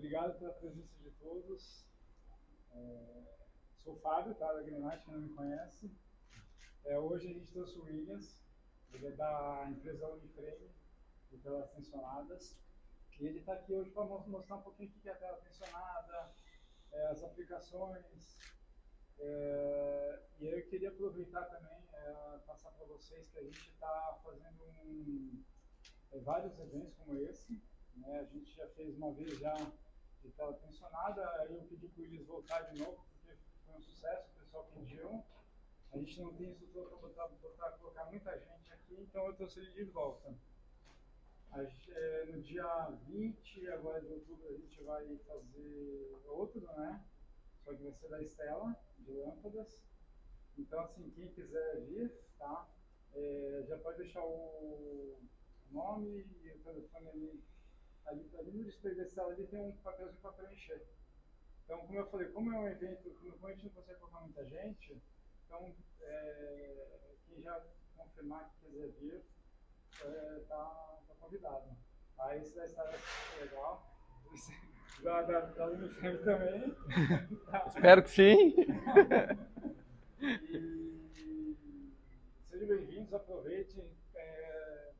Obrigado pela presença de todos. Sou o Fábio, tá, da Greenlight, quem não me conhece. Hoje a gente trouxe o Williams, ele é da empresa Uniframe, de telas tensionadas. E ele está aqui hoje para mostrar um pouquinho o que é a tela tensionada, as aplicações. E eu queria aproveitar também, passar para vocês que a gente está fazendo vários eventos como esse. Né? A gente já fez uma vez já de tela tensionada, aí eu pedi para o Willis voltar de novo, porque foi um sucesso, o pessoal pediu. A gente não tem estrutura para colocar muita gente aqui, então eu trouxe ele de volta. No dia 20 agora de outubro a gente vai fazer outro, né? Só que vai ser da Estela, de lâmpadas. Então, assim, quem quiser vir, tá? Já pode deixar o nome e o telefone ali no display da Estela ali tem um papelzinho para preencher. Então, como eu falei, como é um evento, como a gente não consegue colocar muita gente, então, quem já confirmar que quiser vir, tá convidado. Aí esse da Estela é legal. Da Uniframe também. Espero que sim. E sejam bem-vindos, aproveitem.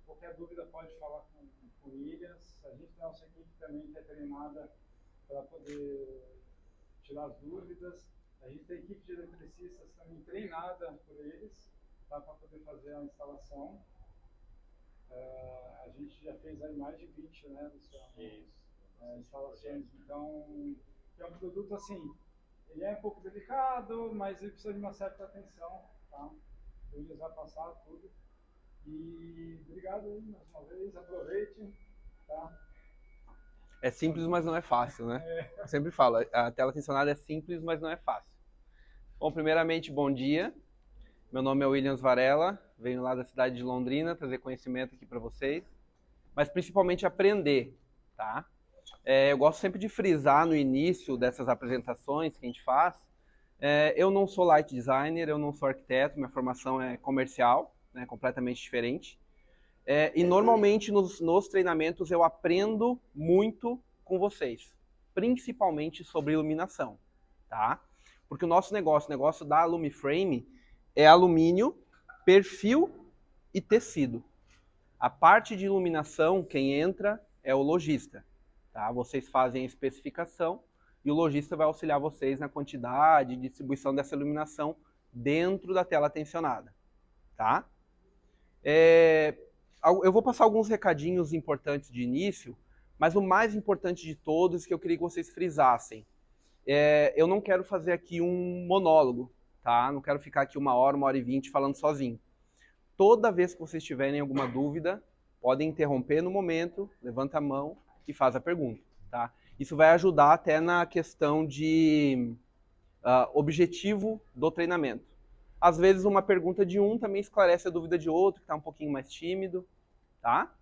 Qualquer dúvida pode falar com o Williams. A gente tem a nossa equipe também que é treinada para poder tirar as dúvidas. A gente tem equipe de eletricistas também treinada por eles, tá, para poder fazer a instalação. A gente já fez aí mais de 20, né, Luciano? Instalações. Então, é um produto assim, ele é um pouco delicado, mas ele precisa de uma certa atenção, tá? O Williams vai passar tudo. E obrigado aí mais uma vez, aproveitem, tá? É simples, mas não é fácil, né? Eu sempre falo, a tela tensionada é simples, mas não é fácil. Bom, primeiramente, bom dia. Meu nome é Williams Varela, venho lá da cidade de Londrina trazer conhecimento aqui para vocês, mas principalmente aprender, tá? Eu gosto sempre de frisar no início dessas apresentações que a gente faz. Eu não sou light designer, eu não sou arquiteto, minha formação é comercial, né, completamente diferente. E normalmente nos treinamentos eu aprendo muito com vocês, principalmente sobre iluminação, tá? Porque o nosso negócio, o negócio da Lumiframe, é alumínio, perfil e tecido. A parte de iluminação, quem entra é o lojista. Tá? Vocês fazem a especificação e o lojista vai auxiliar vocês na quantidade e distribuição dessa iluminação dentro da tela tensionada. Tá? Eu vou passar alguns recadinhos importantes de início, mas o mais importante de todos que eu queria que vocês frisassem. Eu não quero fazer aqui um monólogo, tá? Não quero ficar aqui 1 hora e 20 falando sozinho. Toda vez que vocês tiverem alguma dúvida, podem interromper no momento, levanta a mão e faz a pergunta, tá? Isso vai ajudar até na questão de objetivo do treinamento. Às vezes uma pergunta de um também esclarece a dúvida de outro, que está um pouquinho mais tímido, tá?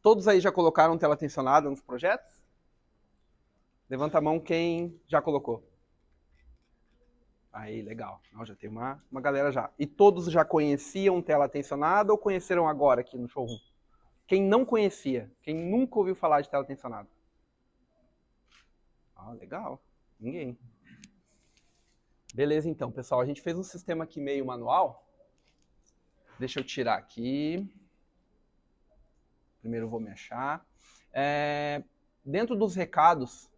Todos aí já colocaram tela tensionada nos projetos? Levanta a mão quem já colocou. Aí, legal. Não, já tem uma galera já. E todos já conheciam tela tensionada ou conheceram agora aqui no showroom? Quem não conhecia? Quem nunca ouviu falar de tela tensionada? Legal. Ninguém. Beleza, então, pessoal. A gente fez um sistema aqui meio manual. Deixa eu tirar aqui. Primeiro eu vou me achar. Dentro dos recados,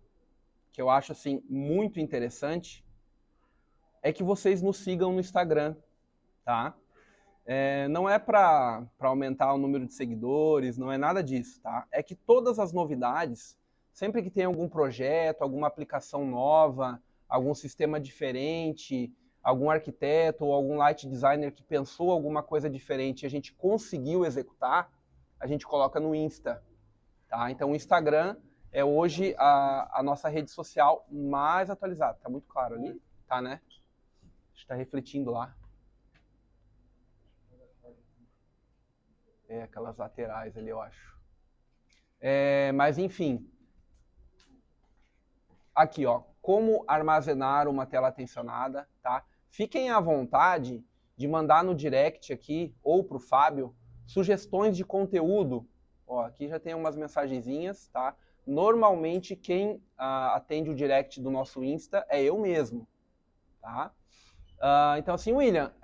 que eu acho assim muito interessante, é que vocês nos sigam no Instagram, tá? Não é para aumentar o número de seguidores, não é nada disso, tá? É que todas as novidades, sempre que tem algum projeto, alguma aplicação nova, algum sistema diferente, algum arquiteto ou algum light designer que pensou alguma coisa diferente e a gente conseguiu executar, a gente coloca no Insta, tá? Então o Instagram é hoje a nossa rede social mais atualizada. Tá muito claro ali? Tá, né? Está refletindo lá. Aquelas laterais ali, eu acho. Mas enfim. Aqui, ó. Como armazenar uma tela tensionada, tá? Fiquem à vontade de mandar no direct aqui, ou pro Fábio, sugestões de conteúdo. Ó, aqui já tem umas mensagenzinhas, tá? normalmente quem atende o direct do nosso Insta é eu mesmo, tá? Então assim, William,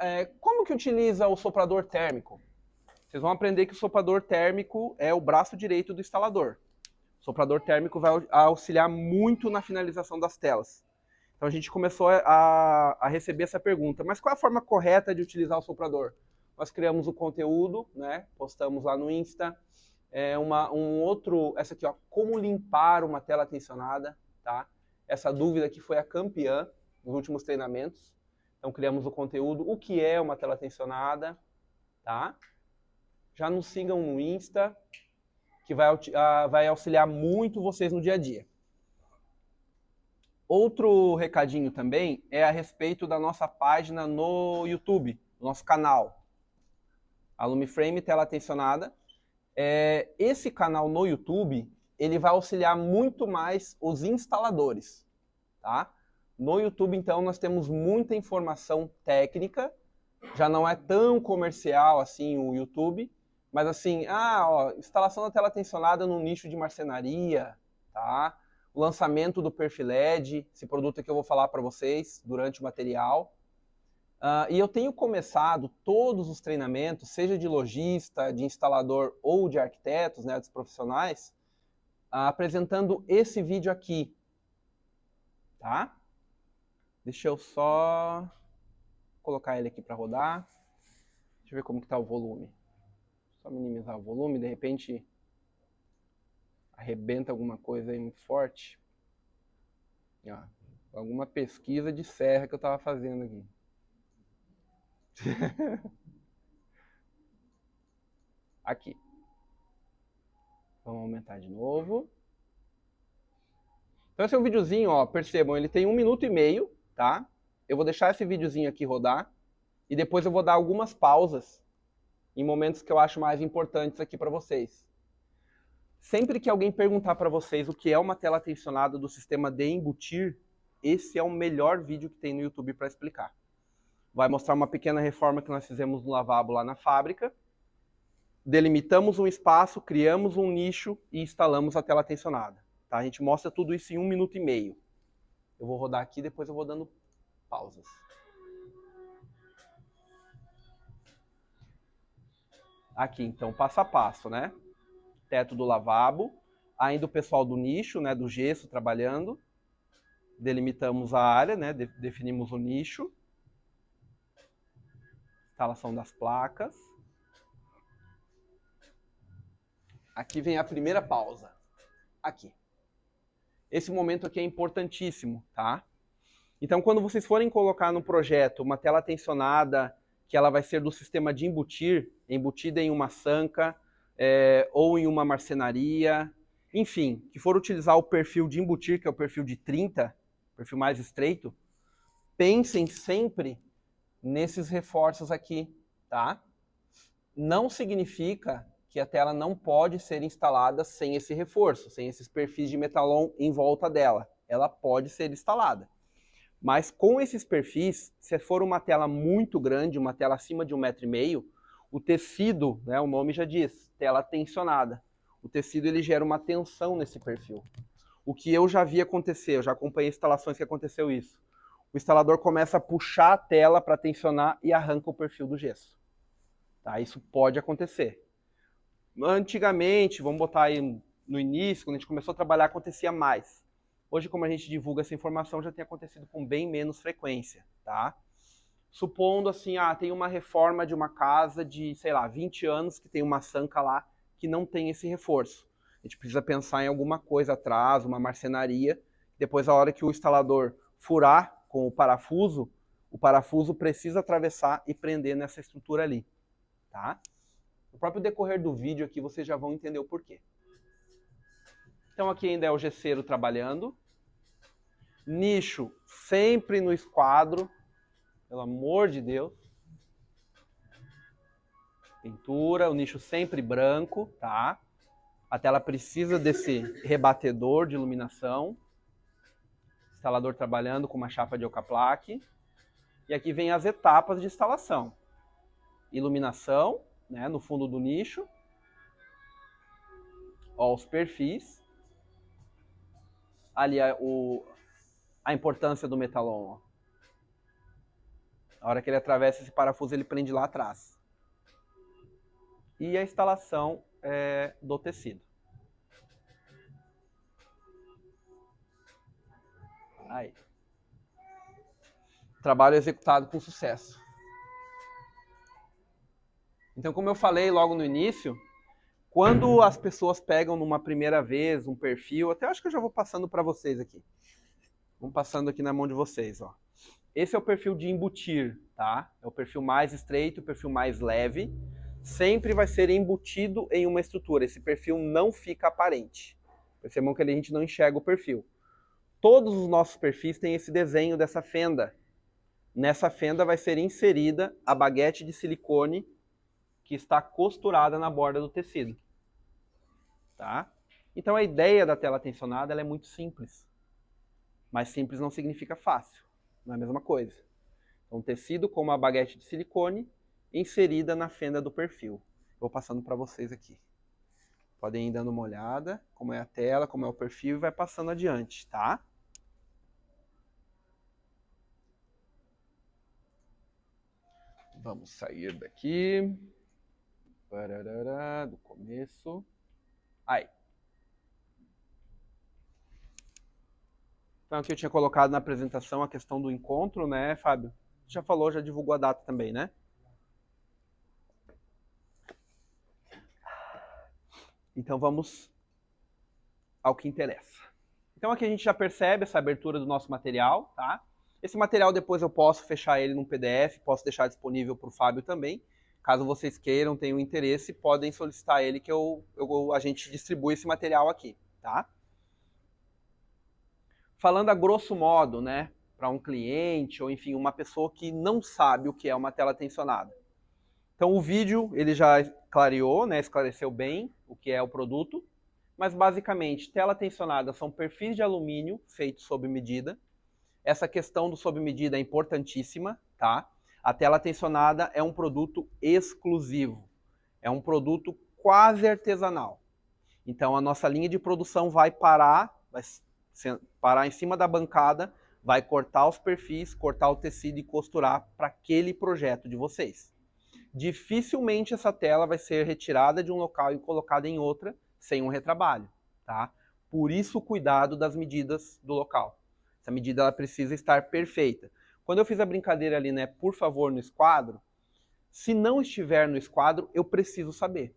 como que utiliza o soprador térmico? Vocês vão aprender que o soprador térmico é o braço direito do instalador. O soprador térmico vai auxiliar muito na finalização das telas. Então a gente começou a receber essa pergunta, mas qual é a forma correta de utilizar o soprador? Nós criamos o conteúdo, né? Postamos lá no Insta, essa aqui, ó, como limpar uma tela tensionada, tá? Essa dúvida aqui foi a campeã nos últimos treinamentos. Então criamos o conteúdo, o que é uma tela tensionada, tá? Já nos sigam no Insta, que vai auxiliar muito vocês no dia a dia. Outro recadinho também é a respeito da nossa página no YouTube, nosso canal. A Lumiframe Tela Tensionada. Esse canal no YouTube, ele vai auxiliar muito mais os instaladores, tá? No YouTube, então, nós temos muita informação técnica, já não é tão comercial assim o YouTube, mas assim, instalação da tela tensionada no nicho de marcenaria, tá? O lançamento do Perfiled, esse produto que eu vou falar para vocês durante o material. E eu tenho começado todos os treinamentos, seja de lojista, de instalador ou de arquitetos, né, dos profissionais, apresentando esse vídeo aqui, tá? Deixa eu só colocar ele aqui para rodar. Deixa eu ver como que tá o volume. Só minimizar o volume, de repente arrebenta alguma coisa aí muito forte. Alguma pesquisa de serra que eu estava fazendo aqui. Aqui. Vamos aumentar de novo. Então esse é um videozinho, ó, percebam, ele tem 1 minuto e meio, tá? Eu vou deixar esse videozinho aqui rodar e depois eu vou dar algumas pausas em momentos que eu acho mais importantes aqui para vocês. Sempre que alguém perguntar para vocês o que é uma tela tensionada do sistema de embutir, esse é o melhor vídeo que tem no YouTube para explicar. Vai mostrar uma pequena reforma que nós fizemos no lavabo lá na fábrica. Delimitamos um espaço, criamos um nicho e instalamos a tela tensionada. Tá? A gente mostra tudo isso em 1 minuto e meio. Eu vou rodar aqui, depois eu vou dando pausas. Aqui, então, passo a passo, né? Teto do lavabo, ainda o pessoal do nicho, né, do gesso trabalhando. Delimitamos a área, né, definimos o nicho. Instalação das placas. Aqui vem a primeira pausa. Aqui. Esse momento aqui é importantíssimo, tá? Então, quando vocês forem colocar no projeto uma tela tensionada, que ela vai ser do sistema de embutir, embutida em uma sanca, ou em uma marcenaria, enfim, que for utilizar o perfil de embutir, que é o perfil de 30, perfil mais estreito, pensem sempre nesses reforços aqui, tá? Não significa que a tela não pode ser instalada sem esse reforço, sem esses perfis de metalon em volta dela. Ela pode ser instalada. Mas com esses perfis, se for uma tela muito grande, uma tela acima de 1,5 m, o tecido, né, o nome já diz, tela tensionada. O tecido ele gera uma tensão nesse perfil. O que eu já vi acontecer, eu já acompanhei instalações que aconteceu isso. O instalador começa a puxar a tela para tensionar e arranca o perfil do gesso. Tá? Isso pode acontecer. Antigamente, vamos botar aí no início, quando a gente começou a trabalhar, acontecia mais. Hoje, como a gente divulga essa informação, já tem acontecido com bem menos frequência, tá? Supondo assim, tem uma reforma de uma casa de, sei lá, 20 anos, que tem uma sanca lá que não tem esse reforço. A gente precisa pensar em alguma coisa atrás, uma marcenaria. Depois, a hora que o instalador furar com o parafuso precisa atravessar e prender nessa estrutura ali, tá? No próprio decorrer do vídeo aqui, vocês já vão entender o porquê. Então aqui ainda é o gesseiro trabalhando. Nicho sempre no esquadro, pelo amor de Deus. Pintura, o nicho sempre branco, tá? A tela precisa desse rebatedor de iluminação. Instalador trabalhando com uma chapa de Ocaplaque. E aqui vem as etapas de instalação. Iluminação, né, no fundo do nicho. Ó, os perfis. ali a importância do metalon. Ó. A hora que ele atravessa esse parafuso, ele prende lá atrás. E a instalação do tecido. Aí. Trabalho executado com sucesso. Então, como eu falei logo no início, quando as pessoas pegam numa primeira vez um perfil, até acho que eu já vou passando para vocês aqui. Vamos passando aqui na mão de vocês, ó. Esse é o perfil de embutir, tá? É o perfil mais estreito, o perfil mais leve. Sempre vai ser embutido em uma estrutura. Esse perfil não fica aparente. Percebam que ali a gente não enxerga o perfil. Todos os nossos perfis têm esse desenho dessa fenda. Nessa fenda vai ser inserida a baguete de silicone que está costurada na borda do tecido. Tá? Então a ideia da tela tensionada ela é muito simples. Mas simples não significa fácil. Não é a mesma coisa. Então tecido com uma baguete de silicone inserida na fenda do perfil. Vou passando para vocês aqui. Podem ir dando uma olhada, como é a tela, como é o perfil, e vai passando adiante, tá? Vamos sair daqui. Parará, do começo. Aí. Então aqui eu tinha colocado na apresentação a questão do encontro, né, Fábio? Já falou, já divulgou a data também, né? Então vamos ao que interessa. Então aqui a gente já percebe essa abertura do nosso material, tá? Esse material depois eu posso fechar ele num PDF, posso deixar disponível para o Fábio também. Caso vocês queiram, tenham interesse, podem solicitar ele que a gente distribui esse material aqui, tá? Falando a grosso modo, né, para um cliente ou enfim, uma pessoa que não sabe o que é uma tela tensionada. Então o vídeo ele já clareou, né, esclareceu bem o que é o produto, mas basicamente tela tensionada são perfis de alumínio feitos sob medida. Essa questão do sob medida é importantíssima, tá? A tela tensionada é um produto exclusivo, é um produto quase artesanal. Então a nossa linha de produção vai parar em cima da bancada, vai cortar os perfis, cortar o tecido e costurar para aquele projeto de vocês. Dificilmente essa tela vai ser retirada de um local e colocada em outra sem um retrabalho, tá? Por isso o cuidado das medidas do local. Essa medida ela precisa estar perfeita. Quando eu fiz a brincadeira ali, né, por favor, no esquadro, se não estiver no esquadro, eu preciso saber.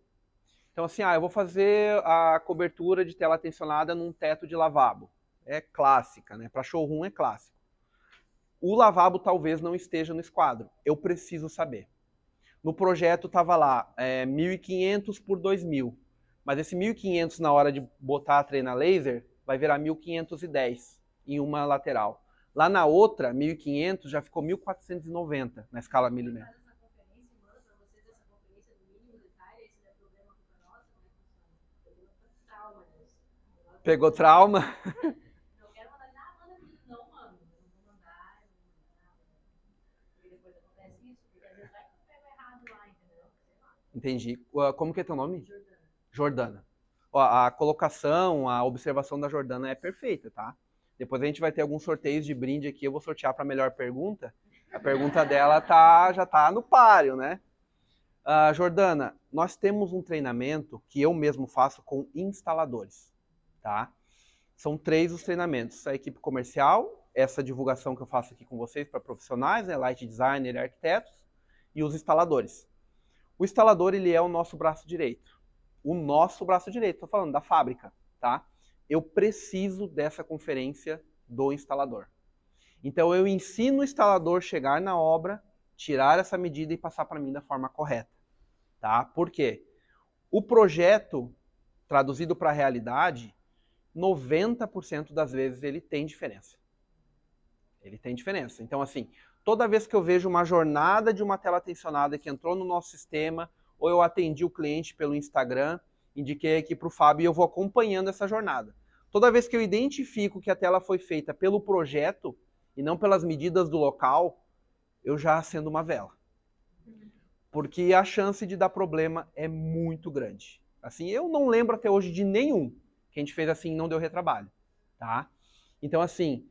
Então assim, eu vou fazer a cobertura de tela tensionada num teto de lavabo. É clássica, né? Para showroom é clássico. O lavabo talvez não esteja no esquadro. Eu preciso saber. No projeto estava lá 1.500 por 2.000. Mas esse 1.500 na hora de botar a treina laser vai virar 1.510 em uma lateral. Lá na outra, 1.500 já ficou 1.490 na escala milímetro. Pegou trauma? Entendi. Como que é teu nome? Jordana. Ó, a colocação, a observação da Jordana é perfeita, tá? Depois a gente vai ter alguns sorteios de brinde aqui, eu vou sortear para a melhor pergunta. A pergunta dela já tá no páreo, né? Jordana, nós temos um treinamento que eu mesmo faço com instaladores, tá? São 3 os treinamentos. A equipe comercial, essa divulgação que eu faço aqui com vocês para profissionais, né, light designer, arquitetos, e os instaladores. O instalador, ele é o nosso braço direito. O nosso braço direito, estou falando da fábrica, tá? Eu preciso dessa conferência do instalador. Então eu ensino o instalador a chegar na obra, tirar essa medida e passar para mim da forma correta, tá? Por quê? O projeto, traduzido para a realidade, 90% das vezes ele tem diferença. Ele tem diferença. Então, assim, toda vez que eu vejo uma jornada de uma tela tensionada que entrou no nosso sistema, ou eu atendi o cliente pelo Instagram, indiquei aqui para o Fábio e eu vou acompanhando essa jornada. Toda vez que eu identifico que a tela foi feita pelo projeto e não pelas medidas do local, eu já acendo uma vela. Porque a chance de dar problema é muito grande. Assim, eu não lembro até hoje de nenhum que a gente fez assim e não deu retrabalho, tá? Então, assim,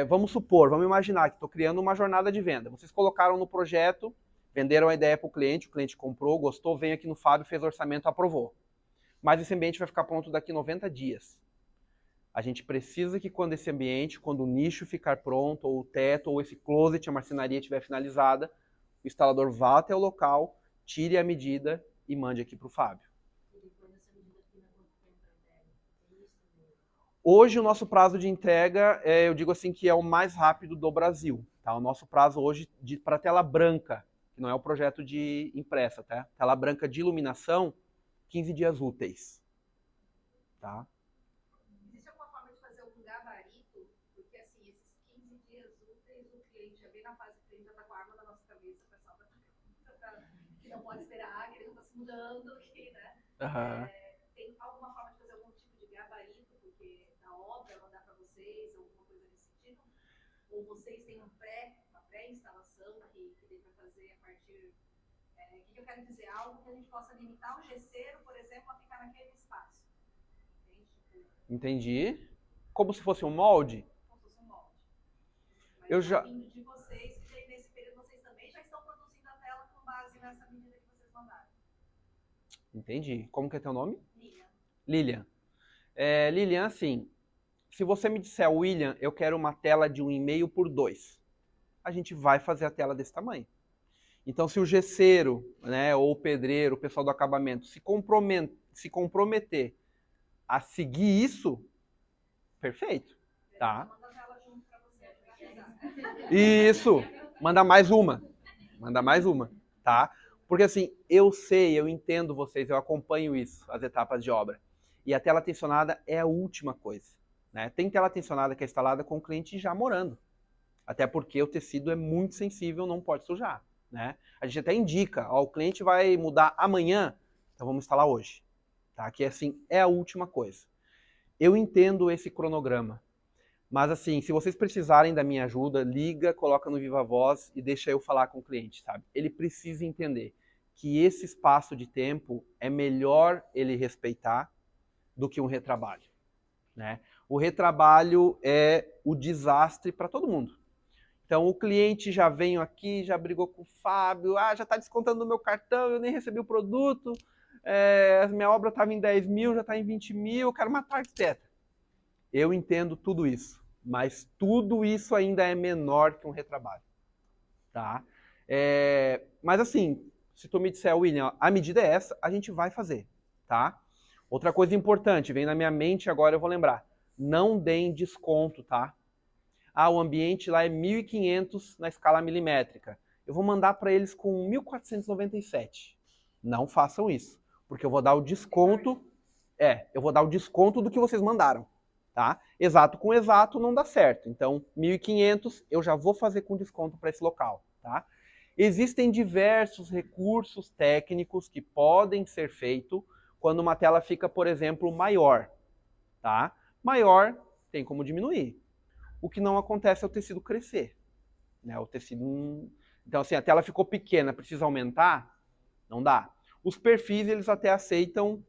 vamos supor, vamos imaginar que estou criando uma jornada de venda. Vocês colocaram no projeto, venderam a ideia para o cliente comprou, gostou, veio aqui no Fábio, fez orçamento, aprovou. Mas esse ambiente vai ficar pronto daqui 90 dias. A gente precisa que quando o nicho ficar pronto, ou o teto, ou esse closet, a marcenaria estiver finalizada, o instalador vá até o local, tire a medida e mande aqui para o Fábio. Hoje o nosso prazo de entrega, eu digo assim que é o mais rápido do Brasil. Tá? O nosso prazo hoje para tela branca, que não é o projeto de impressa, tá? Tela branca de iluminação, 15 dias úteis. Tá? Existe alguma forma de fazer algum gabarito? Porque assim, esses 15 dias úteis, o cliente já vem na fase que ele já está com a arma na nossa cabeça, o pessoal que não pode esperar, que ele está se mudando aqui, né? Uhum. Tem alguma forma de fazer algum tipo de gabarito, porque da obra mandar para vocês, alguma coisa nesse sentido? Ou vocês têm uma pré-instalação que dê para fazer a partir... O que eu quero dizer? Algo que a gente possa limitar o gesseiro, por exemplo, a ficar naquele espaço. Entendi. Como se fosse um molde? Como se fosse um molde. Mas eu já... vindo de vocês, que nesse período vocês também já estão produzindo a tela com base nessa medida que vocês mandaram. Entendi. Como que é teu nome? Lilian. Lilian. Lilian, assim, se você me disser, William, eu quero uma tela de 1,5 por 2, a gente vai fazer a tela desse tamanho. Então, se o gesseiro, né, ou o pedreiro, o pessoal do acabamento, se comprometer a seguir isso, perfeito, tá? Isso, manda mais uma, tá? Porque assim, eu sei, eu entendo vocês, eu acompanho isso, as etapas de obra. E a tela tensionada é a última coisa, né? Tem tela tensionada que é instalada com o cliente já morando. Até porque o tecido é muito sensível, não pode sujar, né? A gente até indica, ó, o cliente vai mudar amanhã, então vamos instalar hoje, tá? Que assim, é a última coisa. Eu entendo esse cronograma, mas assim, se vocês precisarem da minha ajuda, liga, coloca no Viva Voz e deixa eu falar com o cliente, sabe? Ele precisa entender que esse espaço de tempo é melhor ele respeitar do que um retrabalho, né? O retrabalho é o desastre para todo mundo. Então o cliente já veio aqui, já brigou com o Fábio, já está descontando no meu cartão, eu nem recebi o produto, minha obra estava em 10 mil, já está em 20 mil, eu quero matar a arquiteta. Eu entendo tudo isso, mas tudo isso ainda é menor que um retrabalho, tá? Mas assim, se tu me disser, William, a medida é essa, a gente vai fazer, tá? Outra coisa importante, vem na minha mente agora, eu vou lembrar, não deem desconto, tá? O ambiente lá é 1.500 na escala milimétrica. Eu vou mandar para eles com 1.497. Não façam isso, porque eu vou dar o desconto. Eu vou dar o desconto do que vocês mandaram, tá? Exato com exato não dá certo. Então, 1.500 eu já vou fazer com desconto para esse local, tá? Existem diversos recursos técnicos que podem ser feitos quando uma tela fica, por exemplo, maior, tá? Maior tem como diminuir. O que não acontece é o tecido crescer, né? O tecido... Então, assim, a tela ficou pequena, precisa aumentar? Não dá. Os perfis, eles até aceitam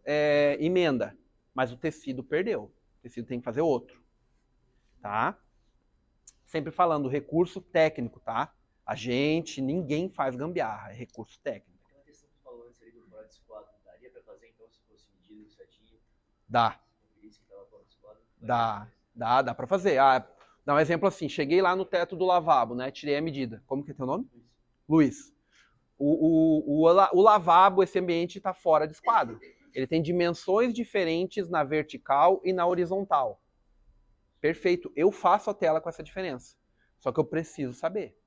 emenda, mas o tecido perdeu. O tecido tem que fazer outro, tá? Sempre falando, recurso técnico, tá? Ninguém faz gambiarra, é recurso técnico. Aquela questão que você falou antes ali do fora de esquadro, daria para fazer então se fosse medido certinho? Dá. Dá para fazer. Dá um exemplo assim, cheguei lá no teto do lavabo, né? Tirei a medida. Como que é teu nome? Luiz. O lavabo, esse ambiente está fora de esquadro. Ele tem dimensões diferentes na vertical e na horizontal. Perfeito. Eu faço a tela com essa diferença. Só que eu preciso saber.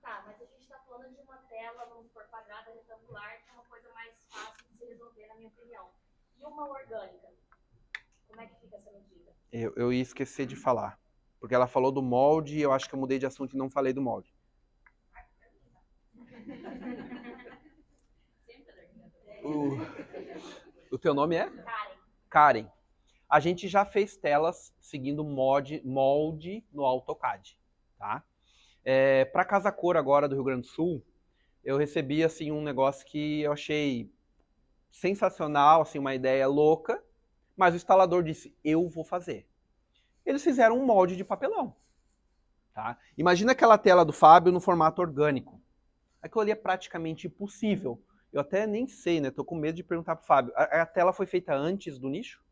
Tá, mas a gente está falando de uma tela, vamos por quadrada, retangular, que é uma coisa mais fácil de se resolver, na minha opinião. E uma orgânica? Como é que fica essa medida? Eu ia esquecer de falar. Porque ela falou do molde e eu acho que eu mudei de assunto e não falei do molde. O teu nome é? Karen. A gente já fez telas seguindo molde no AutoCAD, tá? Para Casa Cor agora do Rio Grande do Sul, eu recebi assim um negócio que eu achei sensacional, assim uma ideia louca, mas o instalador disse, eu vou fazer. Eles fizeram um molde de papelão. Tá? Imagina aquela tela do Fábio no formato orgânico. Aquilo ali é praticamente impossível. Eu até nem sei, né? Tô com medo de perguntar pro Fábio. A tela foi feita antes do nicho?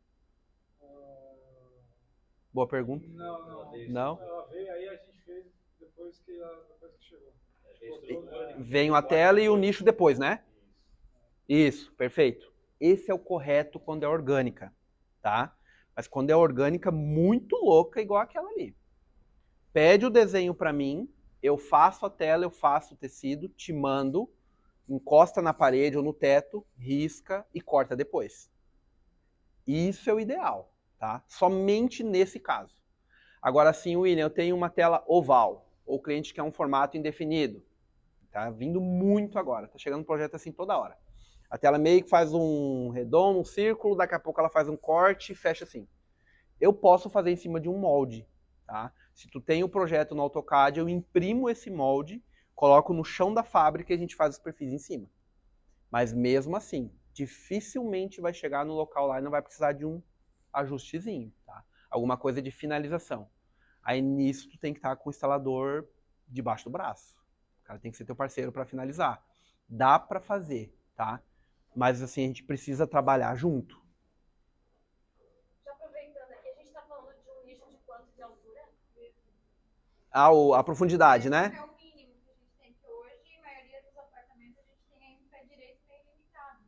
Boa pergunta. Não. Não? Ela veio, aí a gente fez depois que chegou. Vem a tela e o nicho depois, né? Isso, perfeito. Esse é o correto quando é orgânica, tá? Mas quando é orgânica, muito louca, igual aquela ali. Pede o desenho para mim, eu faço a tela, eu faço o tecido, te mando, encosta na parede ou no teto, risca e corta depois. Isso é o ideal, tá? Somente nesse caso. Agora sim, William, eu tenho uma tela oval, ou o cliente quer um formato indefinido. Tá vindo muito agora, tá chegando um projeto assim toda hora. A tela meio que faz um redondo, um círculo, daqui a pouco ela faz um corte e fecha assim. Eu posso fazer em cima de um molde, tá? Se tu tem o projeto no AutoCAD, eu imprimo esse molde, coloco no chão da fábrica e a gente faz os perfis em cima. Mas mesmo assim, dificilmente vai chegar no local lá e não vai precisar de um ajustezinho, tá? Alguma coisa de finalização. Aí nisso tu tem que estar com o instalador debaixo do braço. O cara tem que ser teu parceiro para finalizar. Dá para fazer, tá? Mas assim, a gente precisa trabalhar junto. Já aproveitando aqui, a gente está falando de um nicho de quanto de altura? A profundidade, né? É o mínimo que a gente tem, que hoje, a maioria dos apartamentos, a gente tem aí um pé direito meio limitado.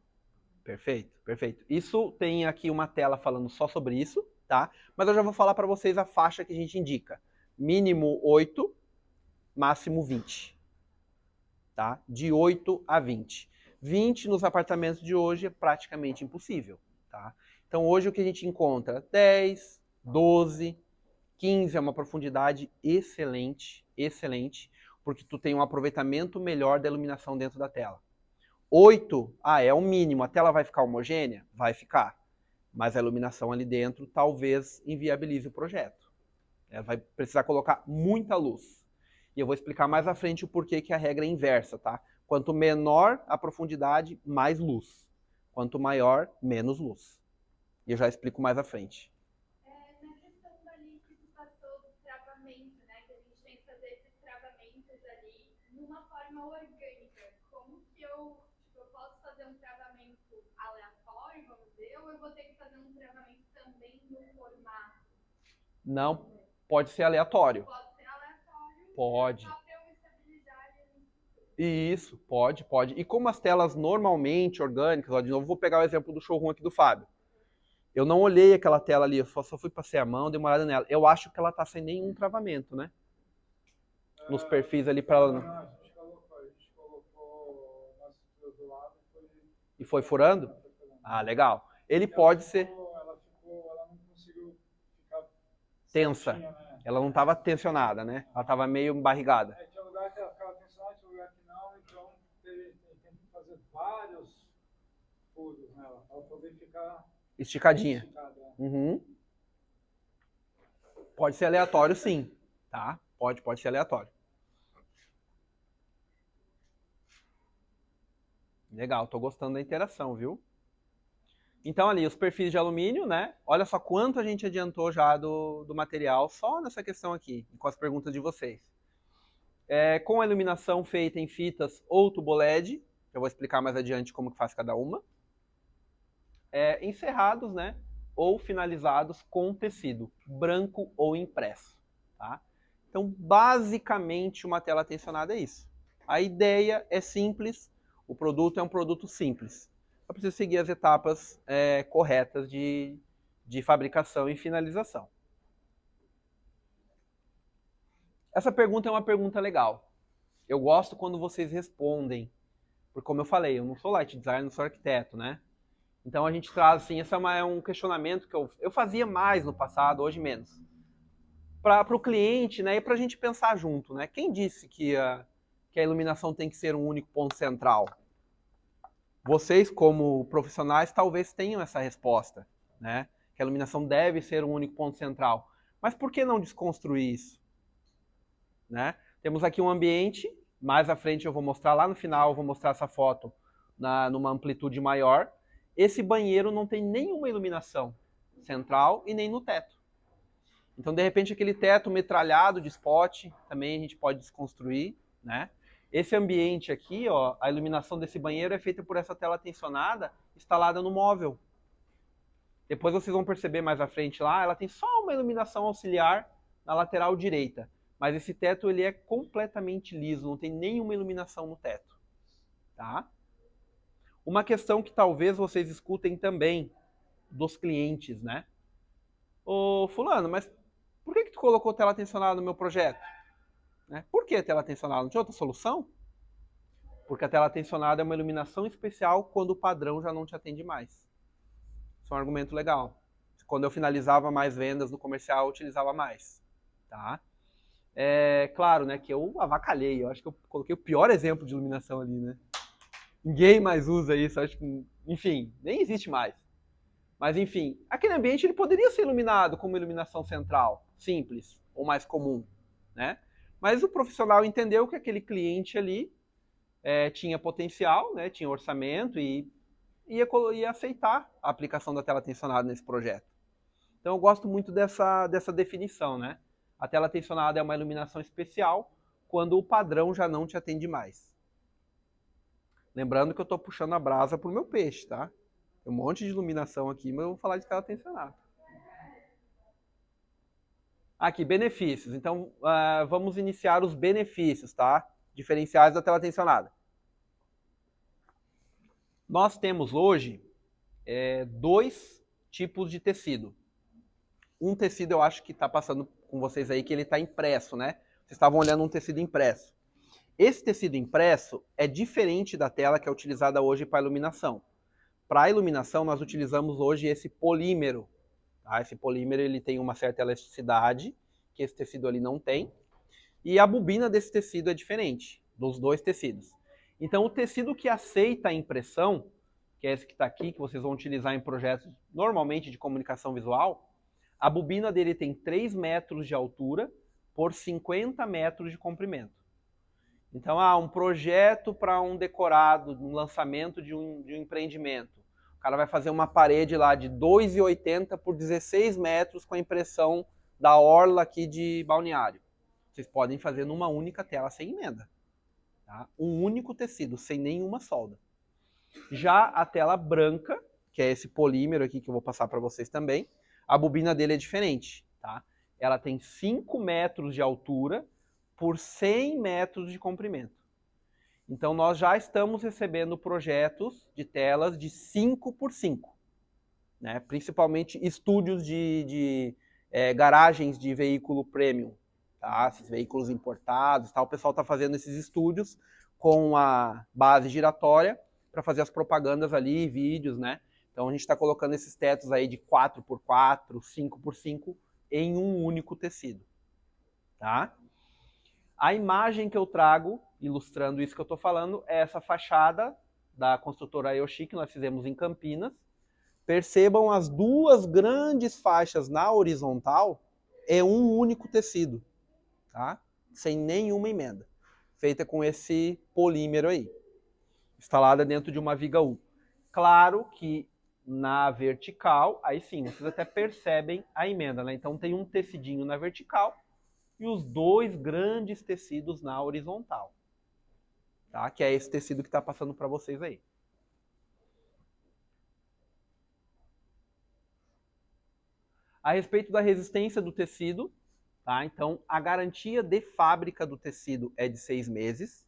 Perfeito, perfeito. Isso tem aqui uma tela falando só sobre isso, tá? Mas eu já vou falar para vocês a faixa que a gente indica. Mínimo 8, máximo 20. Tá? De 8 a 20. 20 nos apartamentos de hoje é praticamente impossível, tá? Então hoje o que a gente encontra? 10, 12, 15 é uma profundidade excelente, excelente, porque tu tem um aproveitamento melhor da iluminação dentro da tela. 8, é o mínimo, a tela vai ficar homogênea? Vai ficar, mas a iluminação ali dentro talvez inviabilize o projeto. Ela vai precisar colocar muita luz. E eu vou explicar mais à frente o porquê que a regra é inversa, tá? Quanto menor a profundidade, mais luz. Quanto maior, menos luz. E eu já explico mais à frente. Na questão dali que tu passou do travamento, né? Que a gente tem que fazer esses travamentos ali numa forma orgânica. Como que eu posso fazer um travamento aleatório, vamos dizer, ou eu vou ter que fazer um travamento também no formato? Não, pode ser aleatório. Pode ser aleatório? Pode. Só para eu estabilizar ali. Isso, pode. E como as telas normalmente orgânicas, ó, de novo vou pegar o exemplo do showroom aqui do Fábio. Eu não olhei aquela tela ali, eu só fui passei a mão, dei uma olhada nela. Eu acho que ela tá sem nenhum travamento, né? Nos perfis ali para Não, a gente colocou uma estrutura do lado e foi furando? Ah, legal. Ele pode ser Ela não conseguiu ficar tensa. certinha, né? Ela não estava tensionada, né? Ela estava meio barrigada. Tinha lugar que ela ficava tensionada, tinha lugar que não, então tem que fazer vários furos nela, para poder ficar Esticadinha. esticada. Uhum. Pode ser aleatório, sim. Tá? Pode ser aleatório. Legal, tô gostando da interação, viu? Então ali, os perfis de alumínio, né? Olha só quanto a gente adiantou já do material, só nessa questão aqui, com as perguntas de vocês. Com a iluminação feita em fitas ou tubo LED, eu vou explicar mais adiante como que faz cada uma. Encerrados, né? Ou finalizados com tecido, branco ou impresso, tá? Então, basicamente, uma tela tensionada é isso. A ideia é simples, o produto é um produto simples. Só precisa seguir as etapas corretas de fabricação e finalização. Essa pergunta é uma pergunta legal. Eu gosto quando vocês respondem, porque como eu falei, eu não sou light designer, não sou arquiteto, né? Então a gente traz, assim, esse é um questionamento que eu fazia mais no passado, hoje menos. Para o cliente, né, e para a gente pensar junto, né? Quem disse que a iluminação tem que ser um único ponto central? Vocês, como profissionais, talvez tenham essa resposta, né? Que a iluminação deve ser um único ponto central. Mas por que não desconstruir isso? Né? Temos aqui um ambiente, mais à frente eu vou mostrar, lá no final eu vou mostrar essa foto numa amplitude maior. Esse banheiro não tem nenhuma iluminação central e nem no teto. Então, de repente, aquele teto metralhado de spot, também a gente pode desconstruir, né? Esse ambiente aqui, ó, a iluminação desse banheiro é feita por essa tela tensionada instalada no móvel. Depois vocês vão perceber mais à frente lá, ela tem só uma iluminação auxiliar na lateral direita. Mas esse teto ele é completamente liso, não tem nenhuma iluminação no teto. Tá? Uma questão que talvez vocês escutem também dos clientes, né? Ô fulano, mas por que tu colocou tela tensionada no meu projeto? Né? Por que tela tensionada? Não tinha outra solução? Porque a tela tensionada é uma iluminação especial quando o padrão já não te atende mais. Isso é um argumento legal. Quando eu finalizava mais vendas no comercial, eu utilizava mais. Tá? É claro, né, que eu avacalhei. Eu acho que eu coloquei o pior exemplo de iluminação ali, né? Ninguém mais usa isso. Acho que, enfim, nem existe mais. Mas, enfim, aquele ambiente ele poderia ser iluminado como iluminação central, simples ou mais comum, né? Mas o profissional entendeu que aquele cliente ali tinha potencial, né, tinha orçamento e ia aceitar a aplicação da tela tensionada nesse projeto. Então eu gosto muito dessa definição, né? A tela tensionada é uma iluminação especial quando o padrão já não te atende mais. Lembrando que eu estou puxando a brasa pro meu peixe, tá? Tem um monte de iluminação aqui, mas eu vou falar de tela tensionada. Aqui, benefícios. Então, vamos iniciar os benefícios, tá? Diferenciais da tela tensionada. Nós temos hoje 2 tipos de tecido. Um tecido eu acho que está passando com vocês aí, que ele está impresso, né? Vocês estavam olhando um tecido impresso. Esse tecido impresso é diferente da tela que é utilizada hoje para iluminação. Para iluminação, nós utilizamos hoje esse polímero. Tá? Esse polímero ele tem uma certa elasticidade, que esse tecido ali não tem. E a bobina desse tecido é diferente, dos 2 tecidos. Então, o tecido que aceita a impressão, que é esse que está aqui, que vocês vão utilizar em projetos normalmente de comunicação visual, a bobina dele tem 3 metros de altura por 50 metros de comprimento. Então, um projeto para um decorado, um lançamento de um empreendimento. O cara vai fazer uma parede lá de 2,80 por 16 metros com a impressão da orla aqui de Balneário. Vocês podem fazer numa única tela sem emenda. Tá? Um único tecido, sem nenhuma solda. Já a tela branca, que é esse polímero aqui que eu vou passar para vocês também, a bobina dele é diferente. Tá? Ela tem 5 metros de altura por 100 metros de comprimento. Então, nós já estamos recebendo projetos de telas de 5 por 5. Né? Principalmente estúdios de garagens de veículo premium. Tá? Esses veículos importados, tá? O pessoal está fazendo esses estúdios com a base giratória para fazer as propagandas ali, vídeos, né? Então a gente está colocando esses tetos aí de 4x4, 5x5 em um único tecido. Tá? A imagem que eu trago, ilustrando isso que eu estou falando, é essa fachada da construtora Ayoshi, que nós fizemos em Campinas. Percebam as 2 grandes faixas na horizontal, é um único tecido. Tá? Sem nenhuma emenda, feita com esse polímero aí, instalada dentro de uma viga U. Claro que na vertical, aí sim, vocês até percebem a emenda, né? Então tem um tecidinho na vertical e os 2 grandes tecidos na horizontal, tá? Que é esse tecido que está passando para vocês aí. A respeito da resistência do tecido, tá? Então, a garantia de fábrica do tecido é de 6 meses.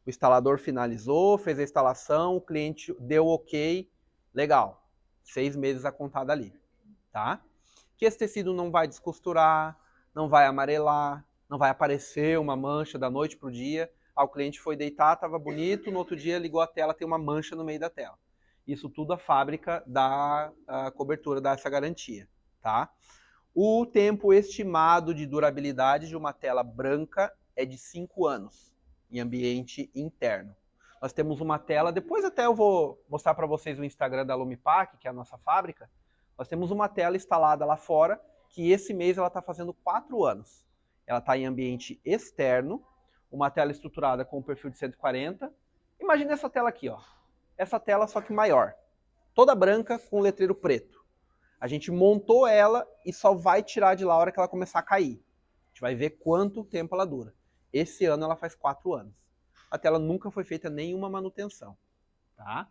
O instalador finalizou, fez a instalação, o cliente deu ok, legal. 6 meses a contar dali. Tá? Que esse tecido não vai descosturar, não vai amarelar, não vai aparecer uma mancha da noite para o dia. O cliente foi deitar, estava bonito, no outro dia ligou a tela, tem uma mancha no meio da tela. Isso tudo a fábrica dá a cobertura, dá essa garantia. Tá? O tempo estimado de durabilidade de uma tela branca é de 5 anos em ambiente interno. Nós temos uma tela, depois até eu vou mostrar para vocês o Instagram da Lumipac, que é a nossa fábrica. Nós temos uma tela instalada lá fora, que esse mês ela está fazendo 4 anos. Ela está em ambiente externo, uma tela estruturada com um perfil de 140. Imagina essa tela aqui, ó. Essa tela só que maior, toda branca com letreiro preto. A gente montou ela e só vai tirar de lá a hora que ela começar a cair. A gente vai ver quanto tempo ela dura. Esse ano ela faz 4 anos. A tela nunca foi feita nenhuma manutenção. Tá?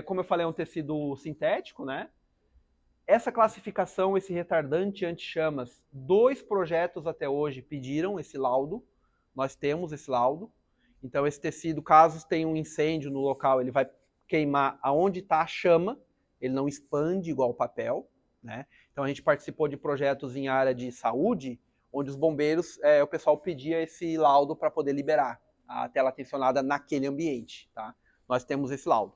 Como eu falei, é um tecido sintético, né? Essa classificação, esse retardante anti-chamas, 2 projetos até hoje pediram esse laudo. Nós temos esse laudo. Então esse tecido, caso tenha um incêndio no local, ele vai queimar aonde está a chama, ele não expande igual o papel, né? Então a gente participou de projetos em área de saúde, onde os bombeiros, o pessoal pedia esse laudo para poder liberar a tela tensionada naquele ambiente, tá? Nós temos esse laudo.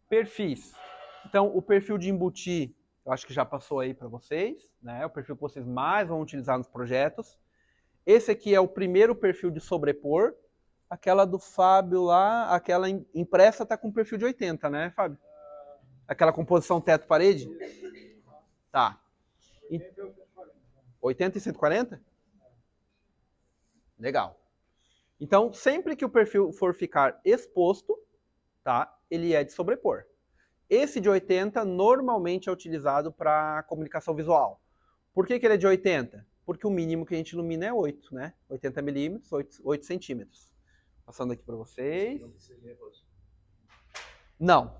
Perfis. Então o perfil de embutir, eu acho que já passou aí para vocês, né? O perfil que vocês mais vão utilizar nos projetos. Esse aqui é o primeiro perfil de sobrepor. Aquela do Fábio lá, aquela impressa tá com perfil de 80, né, Fábio? Aquela composição teto-parede? Tá. 80 e 140? Legal. Então, sempre que o perfil for ficar exposto, tá, ele é de sobrepor. Esse de 80 normalmente é utilizado para comunicação visual. Por que ele é de 80? Porque o mínimo que a gente ilumina é 8, né? 80 milímetros, 8 centímetros. Passando aqui para vocês. Não precisa de reforço. Não,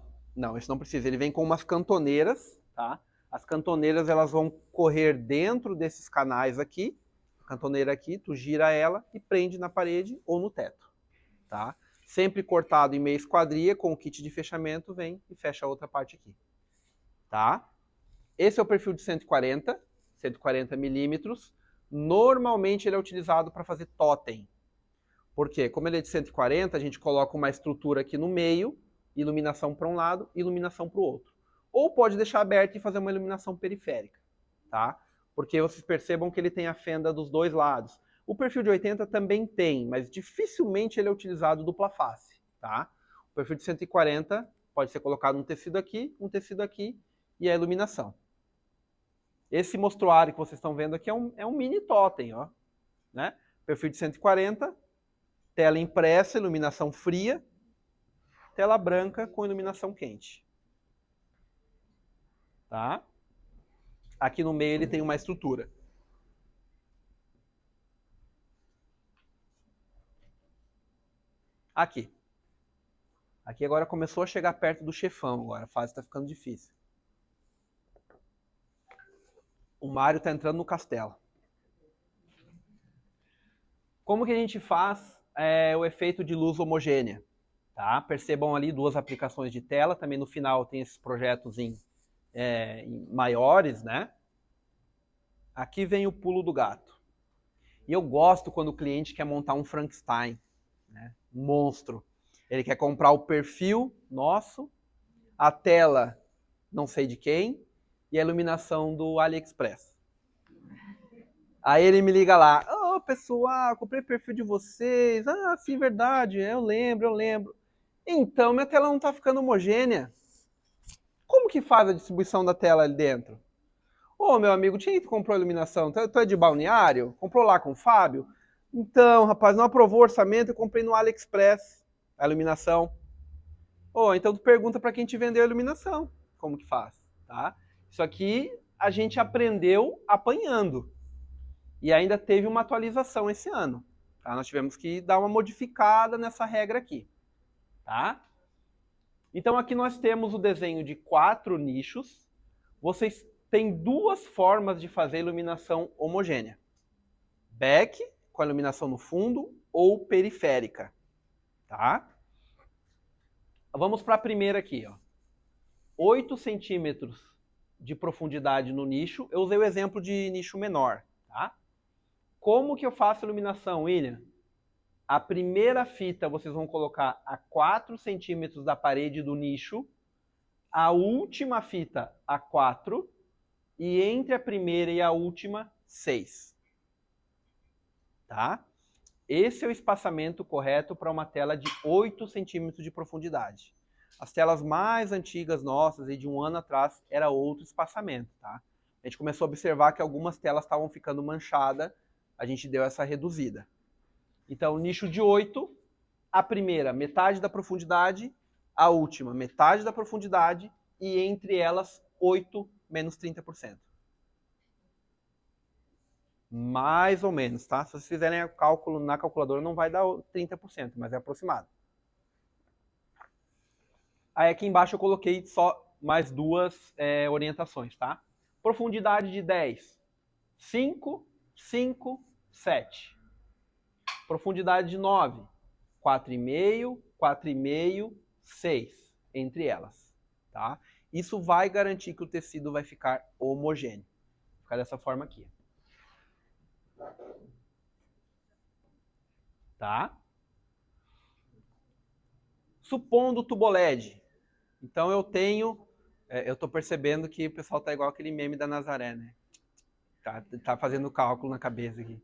esse não precisa. Ele vem com umas cantoneiras, tá? As cantoneiras elas vão correr dentro desses canais aqui. A cantoneira aqui, tu gira ela e prende na parede ou no teto, tá? Sempre cortado em meia esquadria, com o kit de fechamento, vem e fecha a outra parte aqui, tá? Esse é o perfil de 140 milímetros. Normalmente ele é utilizado para fazer totem. Por quê? Como ele é de 140, a gente coloca uma estrutura aqui no meio, iluminação para um lado, iluminação para o outro. Ou pode deixar aberto e fazer uma iluminação periférica, tá? Porque vocês percebam que ele tem a fenda dos 2 lados. O perfil de 80 também tem, mas dificilmente ele é utilizado dupla face, tá? O perfil de 140 pode ser colocado um tecido aqui e a iluminação. Esse mostruário que vocês estão vendo aqui é um mini totem, ó, né? Perfil de 140, tela impressa, iluminação fria, tela branca com iluminação quente. Tá? Aqui no meio ele tem uma estrutura. Aqui. Aqui agora começou a chegar perto do chefão, agora a fase está ficando difícil. O Mário está entrando no castelo. Como que a gente faz o efeito de luz homogênea? Tá? Percebam ali 2 aplicações de tela, também no final tem esses projetos em maiores, né? Aqui vem o pulo do gato. E eu gosto quando o cliente quer montar um Frankenstein, né? Um monstro. Ele quer comprar o perfil nosso, a tela não sei de quem, e a iluminação do AliExpress. Aí ele me liga lá, ô pessoal, comprei o perfil de vocês, ah, sim, verdade, eu lembro. Então, minha tela não está ficando homogênea. Como que faz a distribuição da tela ali dentro? Ô, meu amigo, tinha que comprou a iluminação, tu é de Balneário? Comprou lá com o Fábio? Então, rapaz, não aprovou o orçamento, eu comprei no AliExpress a iluminação. Ô, então tu pergunta para quem te vendeu a iluminação, como que faz, tá? Isso aqui a gente aprendeu apanhando. E ainda teve uma atualização esse ano. Tá? Nós tivemos que dar uma modificada nessa regra aqui. Tá? Então aqui nós temos o desenho de 4 nichos. Vocês têm 2 formas de fazer iluminação homogênea. Back, com a iluminação no fundo, ou periférica. Tá? Vamos para a primeira aqui. Ó. 8 centímetros de profundidade no nicho. Eu usei o exemplo de nicho menor. Tá? Como que eu faço a iluminação, William? A primeira fita vocês vão colocar a 4 centímetros da parede do nicho, a última fita a 4, e entre a primeira e a última, 6. Tá? Esse é o espaçamento correto para uma tela de 8 centímetros de profundidade. As telas mais antigas nossas, de um ano atrás, era outro espaçamento. Tá? A gente começou a observar que algumas telas estavam ficando manchadas, a gente deu essa reduzida. Então, nicho de 8, a primeira, metade da profundidade, a última, metade da profundidade, e entre elas, 8 menos 30%. Mais ou menos, tá? Se vocês fizerem o cálculo na calculadora, não vai dar 30%, mas é aproximado. Aí aqui embaixo eu coloquei só mais duas orientações, tá? Profundidade de 10, 5, 5, 7. Profundidade de 9, 4,5, 4,5, 6, entre elas, tá? Isso vai garantir que o tecido vai ficar homogêneo. Vai ficar dessa forma aqui. Tá? Supondo tubo LED. Então eu tenho... eu tô percebendo que o pessoal tá igual aquele meme da Nazaré, né? Tá fazendo cálculo na cabeça aqui.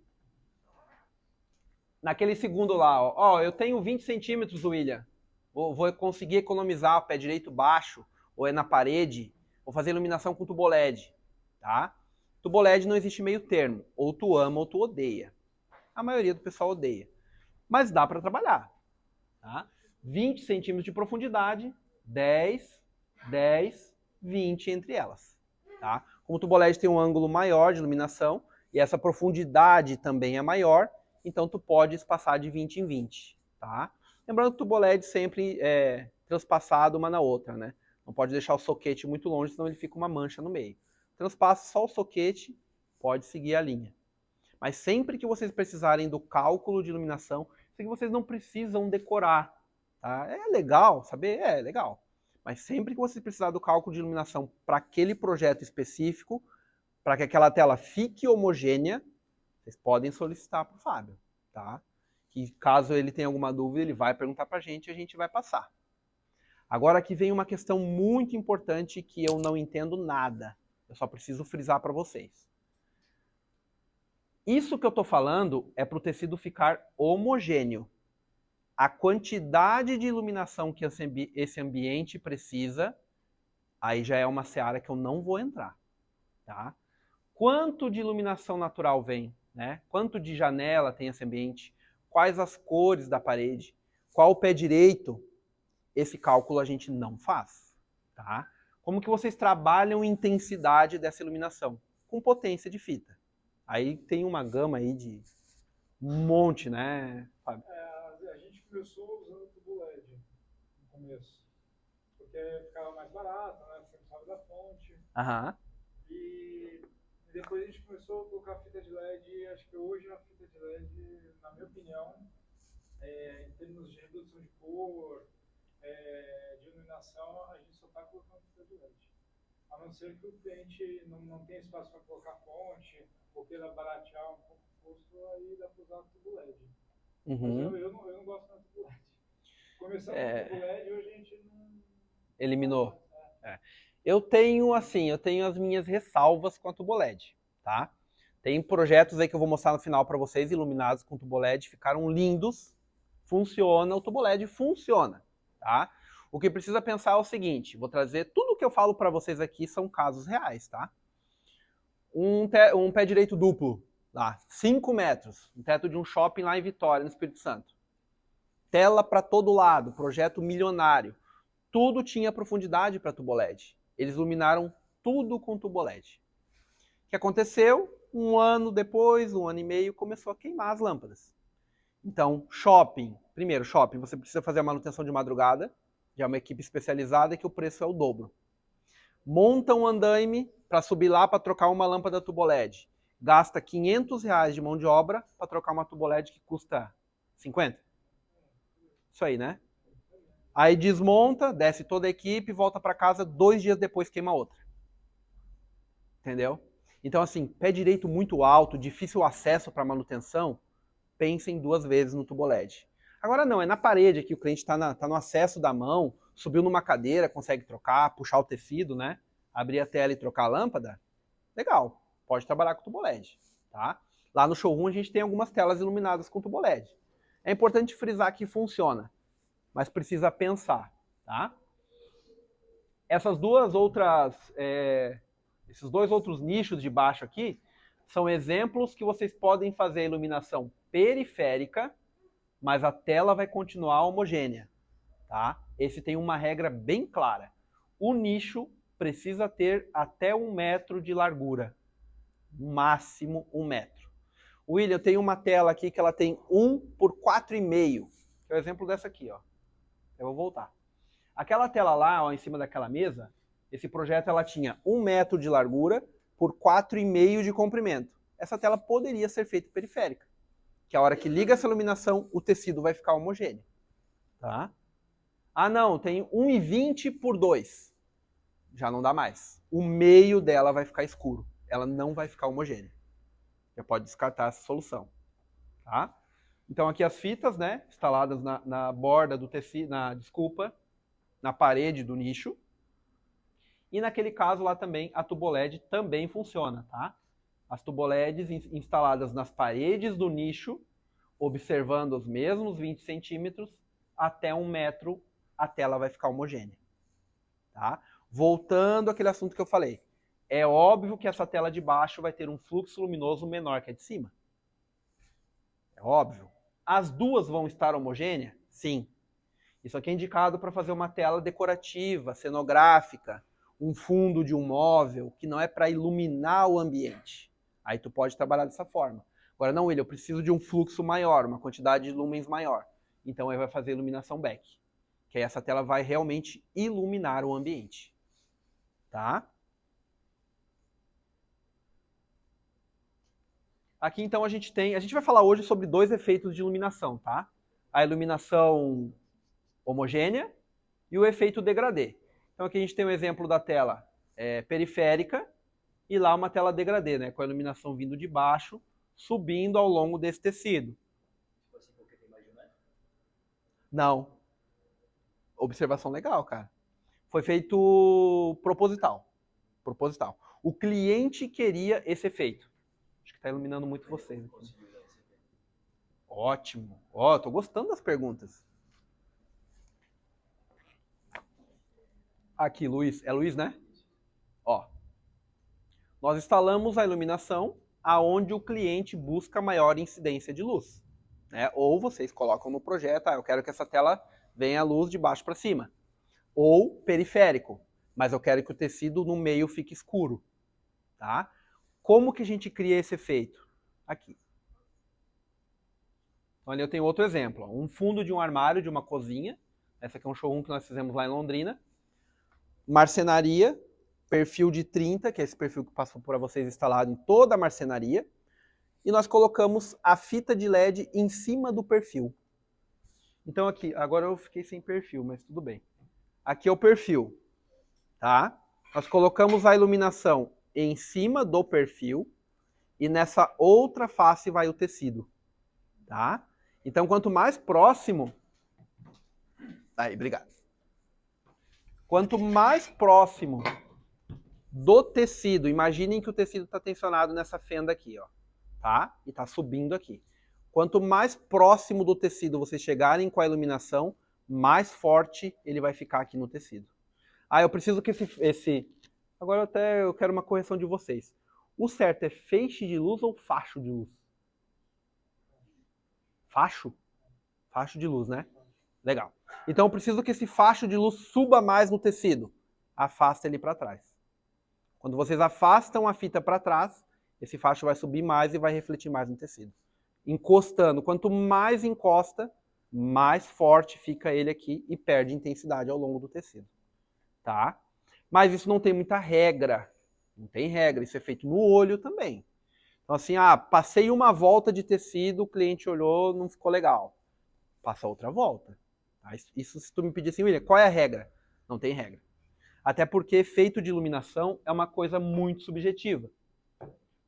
Naquele segundo lá, ó, eu tenho 20 centímetros, William. Vou conseguir economizar o pé direito baixo, ou é na parede, vou fazer iluminação com tubo LED, tá? Tubo LED não existe meio termo, ou tu ama ou tu odeia. A maioria do pessoal odeia. Mas dá para trabalhar, tá? 20 centímetros de profundidade, 10, 10, 20 entre elas, tá? Como o tubo LED tem um ângulo maior de iluminação, e essa profundidade também é maior, então tu pode espaçar de 20 em 20, tá? Lembrando que o tubo LED sempre é transpassado uma na outra, né? Não pode deixar o soquete muito longe, senão ele fica uma mancha no meio. Transpassa só o soquete, pode seguir a linha. Mas sempre que vocês precisarem do cálculo de iluminação, sei que vocês não precisam decorar, tá? É legal saber? É legal. Mas sempre que vocês precisarem do cálculo de iluminação para aquele projeto específico, para que aquela tela fique homogênea, vocês podem solicitar para o Fábio, tá? Que caso ele tenha alguma dúvida, ele vai perguntar para a gente e a gente vai passar. Agora aqui vem uma questão muito importante que eu não entendo nada. Eu só preciso frisar para vocês. Isso que eu estou falando é para o tecido ficar homogêneo. A quantidade de iluminação que esse ambiente precisa, aí já é uma seara que eu não vou entrar, tá? Quanto de iluminação natural vem, né? Quanto de janela tem esse ambiente? Quais as cores da parede? Qual o pé direito? Esse cálculo a gente não faz, tá? Como que vocês trabalham a intensidade dessa iluminação? Com potência de fita. Aí tem uma gama aí de um monte, né, Fábio? A gente começou usando tubo LED no começo, porque ficava mais barato, né? Você precisava da fonte. Aham. E depois a gente começou a colocar fita de LED. Acho que hoje a fita de LED, na minha opinião, em termos de redução de cor, de iluminação, a gente só está colocando fita de LED. A não ser que o cliente não tenha espaço para colocar fonte, ou queira baratear um pouco o custo, aí dá para usar tubo LED. Uhum. Mas eu não gosto mais do tubo LED. Começando com o tubo LED, hoje a gente não... Eliminou. Eu tenho as minhas ressalvas com a tubo LED, tá? Tem projetos aí que eu vou mostrar no final para vocês, iluminados com tubo LED, ficaram lindos, funciona, o tubo LED funciona, tá? O que precisa pensar é o seguinte, vou trazer tudo o que eu falo para vocês aqui são casos reais, tá? Um pé direito duplo, lá, 5 metros, um teto de um shopping lá em Vitória, no Espírito Santo. Tela para todo lado, projeto milionário. Tudo tinha profundidade para tubo LED. Eles iluminaram tudo com tubo LED. O que aconteceu? Um ano depois, 1 ano e meio, começou a queimar as lâmpadas. Então, primeiro, shopping, você precisa fazer a manutenção de madrugada, já é uma equipe especializada que o preço é o dobro. Monta um andaime para subir lá para trocar uma lâmpada tubo LED. Gasta R$500 de mão de obra para trocar uma tubo LED que custa 50. Isso aí, né? Aí desmonta, desce toda a equipe, volta para casa, 2 dias depois queima outra. Entendeu? Então, assim, pé direito muito alto, difícil acesso para manutenção, pensem 2 vezes no tubo LED. Agora não, é na parede aqui, o cliente está no acesso da mão, subiu numa cadeira, consegue trocar, puxar o tecido, né? Abrir a tela e trocar a lâmpada. Legal, pode trabalhar com tubo LED, tá? Lá no showroom a gente tem algumas telas iluminadas com tubo LED. É importante frisar que funciona, mas precisa pensar, tá? Esses 2 outros nichos de baixo aqui são exemplos que vocês podem fazer a iluminação periférica, mas a tela vai continuar homogênea, tá? esse tem uma regra bem clara. O nicho precisa ter até 1 metro de largura. Máximo 1 metro. William, eu tenho uma tela aqui que ela tem 1 por 4,5. Que é o exemplo dessa aqui, ó. Eu vou voltar. Aquela tela lá, ó, em cima daquela mesa, esse projeto ela tinha 1 metro de largura por 4,5 de comprimento. Essa tela poderia ser feita periférica. Que a hora que liga essa iluminação, o tecido vai ficar homogêneo. Tá? Ah, não, tem 1,20 por 2. Já não dá mais. O meio dela vai ficar escuro. Ela não vai ficar homogênea. Já pode descartar essa solução. Tá? Então aqui as fitas, né, instaladas na borda do tecido, na parede do nicho. E naquele caso lá também, a tuboled também funciona, tá? As tuboleds instaladas nas paredes do nicho, observando os mesmos 20 centímetros, até 1 metro, a tela vai ficar homogênea. Tá? Voltando àquele assunto que eu falei. É óbvio que essa tela de baixo vai ter um fluxo luminoso menor que a de cima. É óbvio. As duas vão estar homogêneas? Sim. Isso aqui é indicado para fazer uma tela decorativa, cenográfica, um fundo de um móvel, que não é para iluminar o ambiente. Aí tu pode trabalhar dessa forma. Agora, não, William, eu preciso de um fluxo maior, uma quantidade de lumens maior. Então, aí vai fazer iluminação back. Que aí essa tela vai realmente iluminar o ambiente. Tá? Aqui, então, a gente vai falar hoje sobre 2 efeitos de iluminação, tá? A iluminação homogênea e o efeito degradê. Então, aqui a gente tem um exemplo da tela periférica e lá uma tela degradê, né? Com a iluminação vindo de baixo, subindo ao longo desse tecido. Tipo assim, porque tem mais de 1 metro? Não. Observação legal, cara. Foi feito proposital. Proposital. O cliente queria esse efeito. Acho que está iluminando muito vocês. Não conseguiu dar esse efeito. Ótimo. Ó, tô gostando das perguntas. Aqui, Luiz. É Luiz, né? Ó. Nós instalamos a iluminação aonde o cliente busca maior incidência de luz. Né? Ou vocês colocam no projeto, eu quero que essa tela venha a luz de baixo para cima. Ou periférico, mas eu quero que o tecido no meio fique escuro. Tá? Como que a gente cria esse efeito? Aqui. Então ali eu tenho outro exemplo. Ó. Um fundo de um armário, de uma cozinha. Esse aqui é um showroom que nós fizemos lá em Londrina. Marcenaria, perfil de 30, que é esse perfil que passou para vocês instalado em toda a marcenaria. E nós colocamos a fita de LED em cima do perfil. Então aqui, agora eu fiquei sem perfil, mas tudo bem. Aqui é o perfil, tá? Nós colocamos a iluminação em cima do perfil e nessa outra face vai o tecido, tá? Então quanto mais próximo... Aí, obrigado. Quanto mais próximo do tecido, imaginem que o tecido está tensionado nessa fenda aqui, ó, tá? E está subindo aqui. Quanto mais próximo do tecido vocês chegarem com a iluminação, mais forte ele vai ficar aqui no tecido. Ah, eu preciso que esse... Agora eu quero uma correção de vocês. O certo é feixe de luz ou facho de luz? Facho? Facho de luz, né? Legal. Então eu preciso que esse facho de luz suba mais no tecido. Afasta ele para trás. Quando vocês afastam a fita para trás, esse facho vai subir mais e vai refletir mais no tecido. Encostando. Quanto mais encosta, mais forte fica ele aqui e perde intensidade ao longo do tecido. Tá? Mas isso não tem muita regra. Não tem regra. Isso é feito no olho também. Então assim, passei uma volta de tecido, o cliente olhou, não ficou legal. Passa outra volta. Tá? Isso se tu me pedir assim, William, qual é a regra? Não tem regra. Até porque efeito de iluminação é uma coisa muito subjetiva.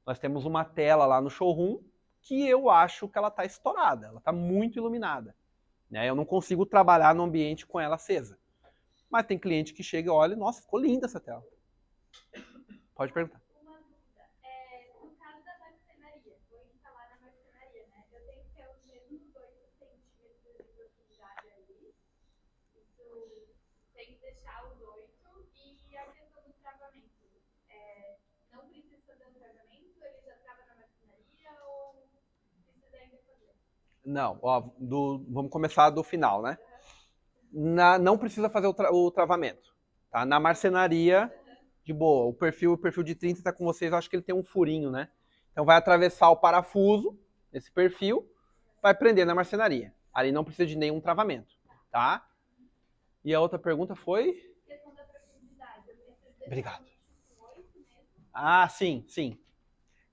Nós temos uma tela lá no showroom que eu acho que ela está estourada, ela está muito iluminada. Né? Eu não consigo trabalhar no ambiente com ela acesa. Mas tem cliente que chega e olha, nossa, ficou linda essa tela. Pode perguntar. Uma dúvida. No caso da marcenaria, vou instalar na marcenaria, né? Eu tenho que ter os mesmos 8 centímetros de profundidade ali. Isso tem que deixar os 8. E a questão do travamento. Não precisa fazer um travamento? Ele já trava na marcenaria ou precisa ainda fazer? Não, ó, vamos começar do final, né? Não precisa fazer o travamento. Tá? Na marcenaria, de boa. O perfil de 30 está com vocês, eu acho que ele tem um furinho, né? Então vai atravessar o parafuso, esse perfil, vai prender na marcenaria. Ali não precisa de nenhum travamento, tá? E a outra pergunta foi? Questão da profundidade. Obrigado. Ah, sim, sim.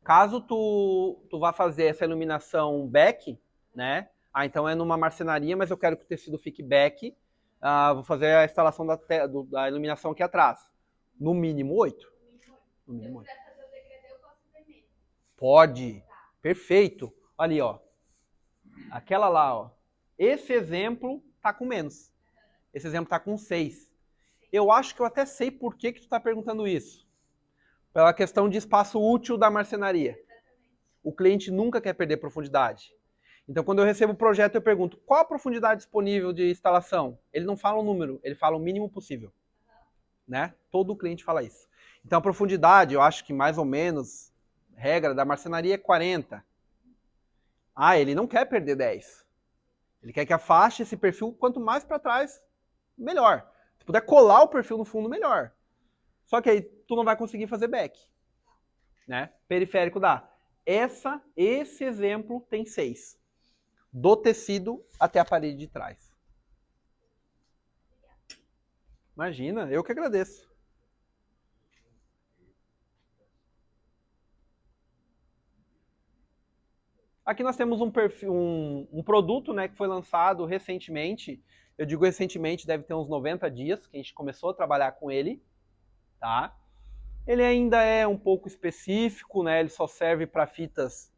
Caso tu vá fazer essa iluminação back, né? Ah, então é numa marcenaria, mas eu quero que o tecido fique back. Vou fazer a instalação da iluminação aqui atrás. No mínimo 8. No mínimo 8. Se eu quiser fazer o degradê, eu posso ter menos. Pode. Perfeito. Ali, ó. Aquela lá, ó. Esse exemplo tá com menos. Esse exemplo tá com 6. Eu acho que eu até sei por que tu tá perguntando isso. Pela questão de espaço útil da marcenaria. O cliente nunca quer perder profundidade. Então, quando eu recebo o projeto, eu pergunto, qual a profundidade disponível de instalação? Ele não fala o número, ele fala o mínimo possível. Né? Todo cliente fala isso. Então, a profundidade, eu acho que mais ou menos, regra da marcenaria é 40. Ah, ele não quer perder 10. Ele quer que afaste esse perfil, quanto mais para trás, melhor. Se puder colar o perfil no fundo, melhor. Só que aí tu não vai conseguir fazer back. Né? Periférico dá. Esse exemplo tem 6. Do tecido até a parede de trás. Imagina, eu que agradeço. Aqui nós temos um produto, né, que foi lançado recentemente. Eu digo recentemente, deve ter uns 90 dias que a gente começou a trabalhar com ele. Tá? Ele ainda é um pouco específico, né? Ele só serve para fitas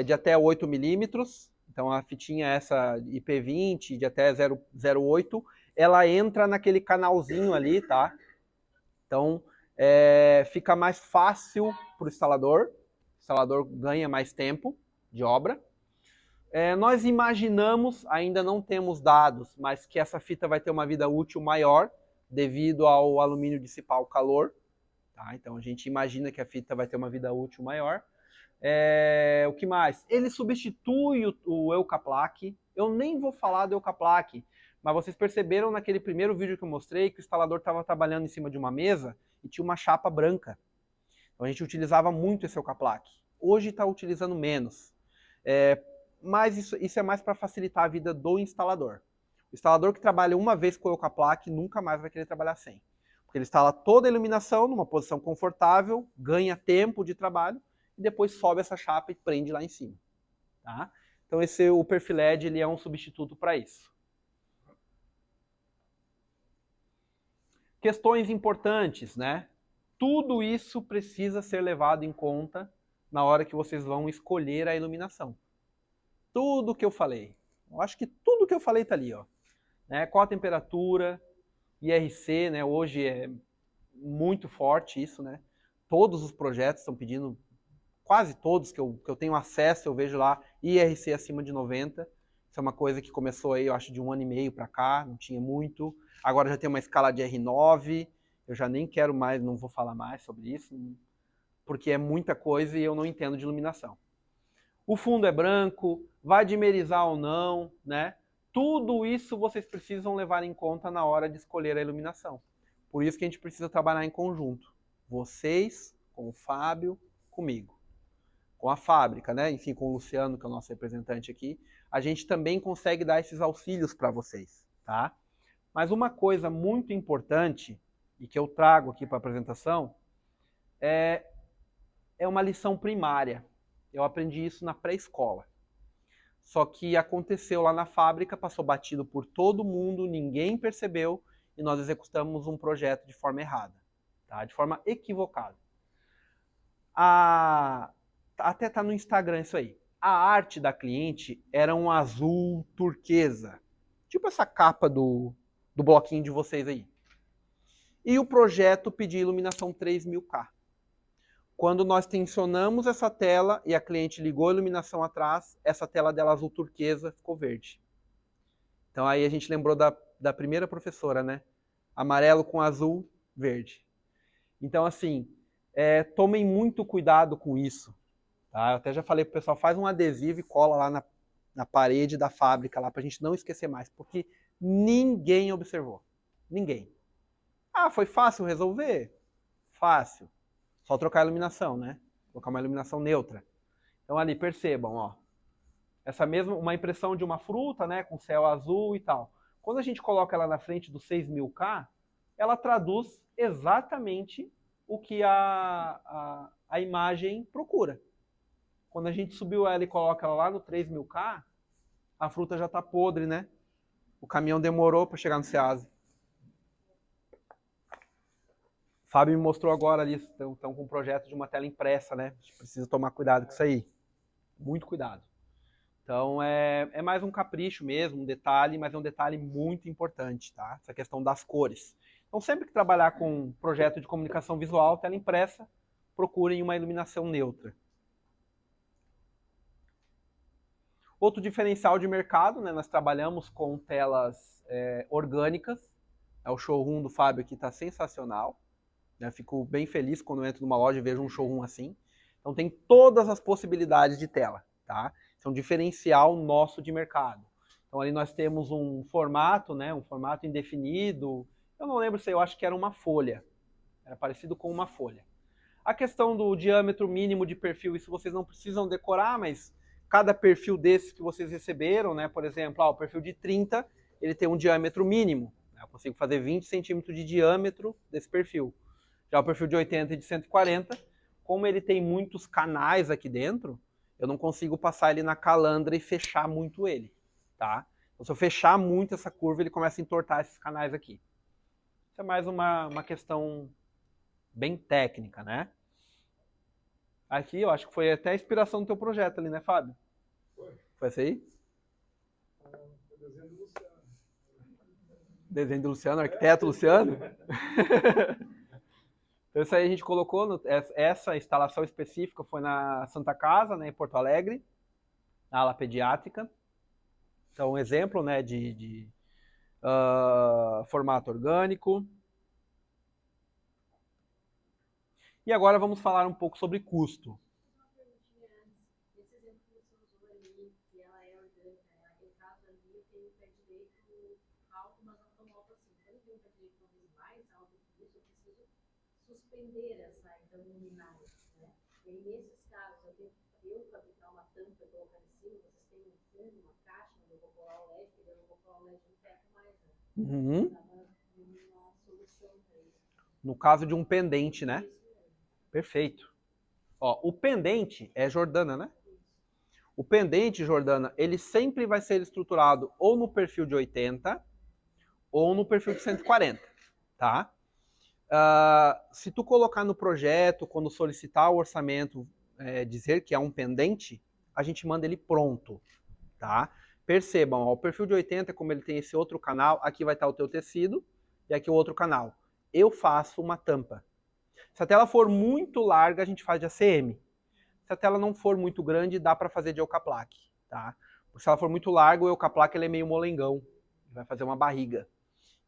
de até 8 milímetros. Então a fitinha essa IP20 de até 0,08, ela entra naquele canalzinho ali, tá? Então fica mais fácil para o instalador ganha mais tempo de obra. Nós imaginamos, ainda não temos dados, mas que essa fita vai ter uma vida útil maior devido ao alumínio dissipar o calor. Tá? Então a gente imagina que a fita vai ter uma vida útil maior. O que mais? Ele substitui o Eucaplaque. Eu nem vou falar do Eucaplaque, mas vocês perceberam naquele primeiro vídeo que eu mostrei que o instalador estava trabalhando em cima de uma mesa e tinha uma chapa branca. Então a gente utilizava muito esse Eucaplaque. Hoje está utilizando menos. Mas isso é mais para facilitar a vida do instalador. O instalador que trabalha uma vez com o Eucaplaque nunca mais vai querer trabalhar sem. Porque ele instala toda a iluminação numa posição confortável, ganha tempo de trabalho e depois sobe essa chapa e prende lá em cima. Tá? Então o perfil LED ele é um substituto para isso. Questões importantes, né? Tudo isso precisa ser levado em conta na hora que vocês vão escolher a iluminação. Tudo que eu falei. Eu acho que tudo que eu falei está ali, ó. Né? Qual a temperatura, IRC, né? Hoje é muito forte isso, né? Todos os projetos estão pedindo, quase todos que eu tenho acesso, eu vejo lá IRC acima de 90. Isso é uma coisa que começou aí, eu acho, de 1 ano e meio para cá, não tinha muito. Agora já tem uma escala de R9, eu já nem quero mais, não vou falar mais sobre isso, porque é muita coisa e eu não entendo de iluminação. O fundo é branco, vai dimerizar ou não, né? Tudo isso vocês precisam levar em conta na hora de escolher a iluminação. Por isso que a gente precisa trabalhar em conjunto. Vocês, com o Fábio, comigo. Com a fábrica, né? Enfim, com o Luciano, que é o nosso representante aqui. A gente também consegue dar esses auxílios para vocês, tá? Mas uma coisa muito importante, e que eu trago aqui para a apresentação, é uma lição primária. Eu aprendi isso na pré-escola. Só que aconteceu lá na fábrica, passou batido por todo mundo, ninguém percebeu e nós executamos um projeto de forma errada, tá? De forma equivocada. Até está no Instagram isso aí. A arte da cliente era um azul turquesa, tipo essa capa do bloquinho de vocês aí. E o projeto pedia iluminação 3000K. Quando nós tensionamos essa tela e a cliente ligou a iluminação atrás, essa tela dela azul turquesa ficou verde. Então aí a gente lembrou da primeira professora, né? Amarelo com azul, verde. Então assim, tomem muito cuidado com isso. Tá? Eu até já falei pro pessoal, faz um adesivo e cola lá na parede da fábrica, lá pra gente não esquecer mais. Porque Ninguém observou. Ninguém. Ah, foi fácil resolver? Fácil. Só trocar a iluminação, né? Colocar uma iluminação neutra. Então ali, percebam, ó. Essa mesma, uma impressão de uma fruta, né? Com céu azul e tal. Quando a gente coloca ela na frente do 6000K, ela traduz exatamente o que a imagem procura. Quando a gente subiu ela e coloca ela lá no 3000K, a fruta já está podre, né? O caminhão demorou para chegar no Ceasa. Fábio me mostrou agora ali, estão com um projeto de uma tela impressa, né? A gente precisa tomar cuidado com isso aí. Muito cuidado. Então é mais um capricho mesmo, um detalhe, mas é um detalhe muito importante, tá? Essa questão das cores. Então sempre que trabalhar com um projeto de comunicação visual, tela impressa, procurem uma iluminação neutra. Outro diferencial de mercado, né? Nós trabalhamos com telas orgânicas. O showroom do Fábio aqui está sensacional. Né? Fico bem feliz quando eu entro numa loja e vejo um showroom assim. Então tem todas as possibilidades de tela, tá? Isso é um diferencial nosso de mercado. Então ali nós temos um formato, né? Um formato indefinido. Eu não lembro se eu acho que era uma folha. Era parecido com uma folha. A questão do diâmetro mínimo de perfil, isso vocês não precisam decorar, mas cada perfil desses que vocês receberam, né? Por exemplo, o perfil de 30, ele tem um diâmetro mínimo. Né? Eu consigo fazer 20 centímetros de diâmetro desse perfil. Já o perfil de 80 e de 140, como ele tem muitos canais aqui dentro, eu não consigo passar ele na calandra e fechar muito ele, tá? Então, se eu fechar muito essa curva, ele começa a entortar esses canais aqui. Isso é mais uma questão bem técnica, né? Aqui, eu acho que foi até a inspiração do teu projeto ali, né, Fábio? Foi esse aí? O desenho do Luciano. Desenho do Luciano, arquiteto Luciano? Então isso aí a gente colocou, essa instalação específica foi na Santa Casa, né, em Porto Alegre, na ala pediátrica. Então um exemplo, né, de formato orgânico. E agora vamos falar um pouco sobre custo. Uma perguntinha antes. Esse exemplo que você usou ali, que ela é orgânica, né? No caso ali, eu tenho o pé direito alto, mas não tão alto assim. Quando eu tenho o pé direito talvez mais alto que isso, eu preciso suspender essa então luminária, né? E aí, nesses casos, eu fabricar uma tampa e colocar em cima, vocês têm um fundo, uma caixa, onde eu vou colar o LED, porque eu não vou colar o LED no teto mais, né? Uhum. Dá uma solução para isso. No caso de um pendente, né? Isso mesmo. Perfeito. Ó, o pendente é Jordana, né? O pendente, Jordana, ele sempre vai ser estruturado ou no perfil de 80 ou no perfil de 140, tá? Se tu colocar no projeto, quando solicitar o orçamento, dizer que é um pendente, a gente manda ele pronto, tá? Percebam, ó, o perfil de 80, como ele tem esse outro canal, aqui vai estar o teu tecido e aqui o outro canal. Eu faço uma tampa. Se a tela for muito larga, a gente faz de ACM. Se a tela não for muito grande, dá para fazer de Eucaplaque, tá? Porque se ela for muito larga, o Eucaplaque ele é meio molengão, vai fazer uma barriga.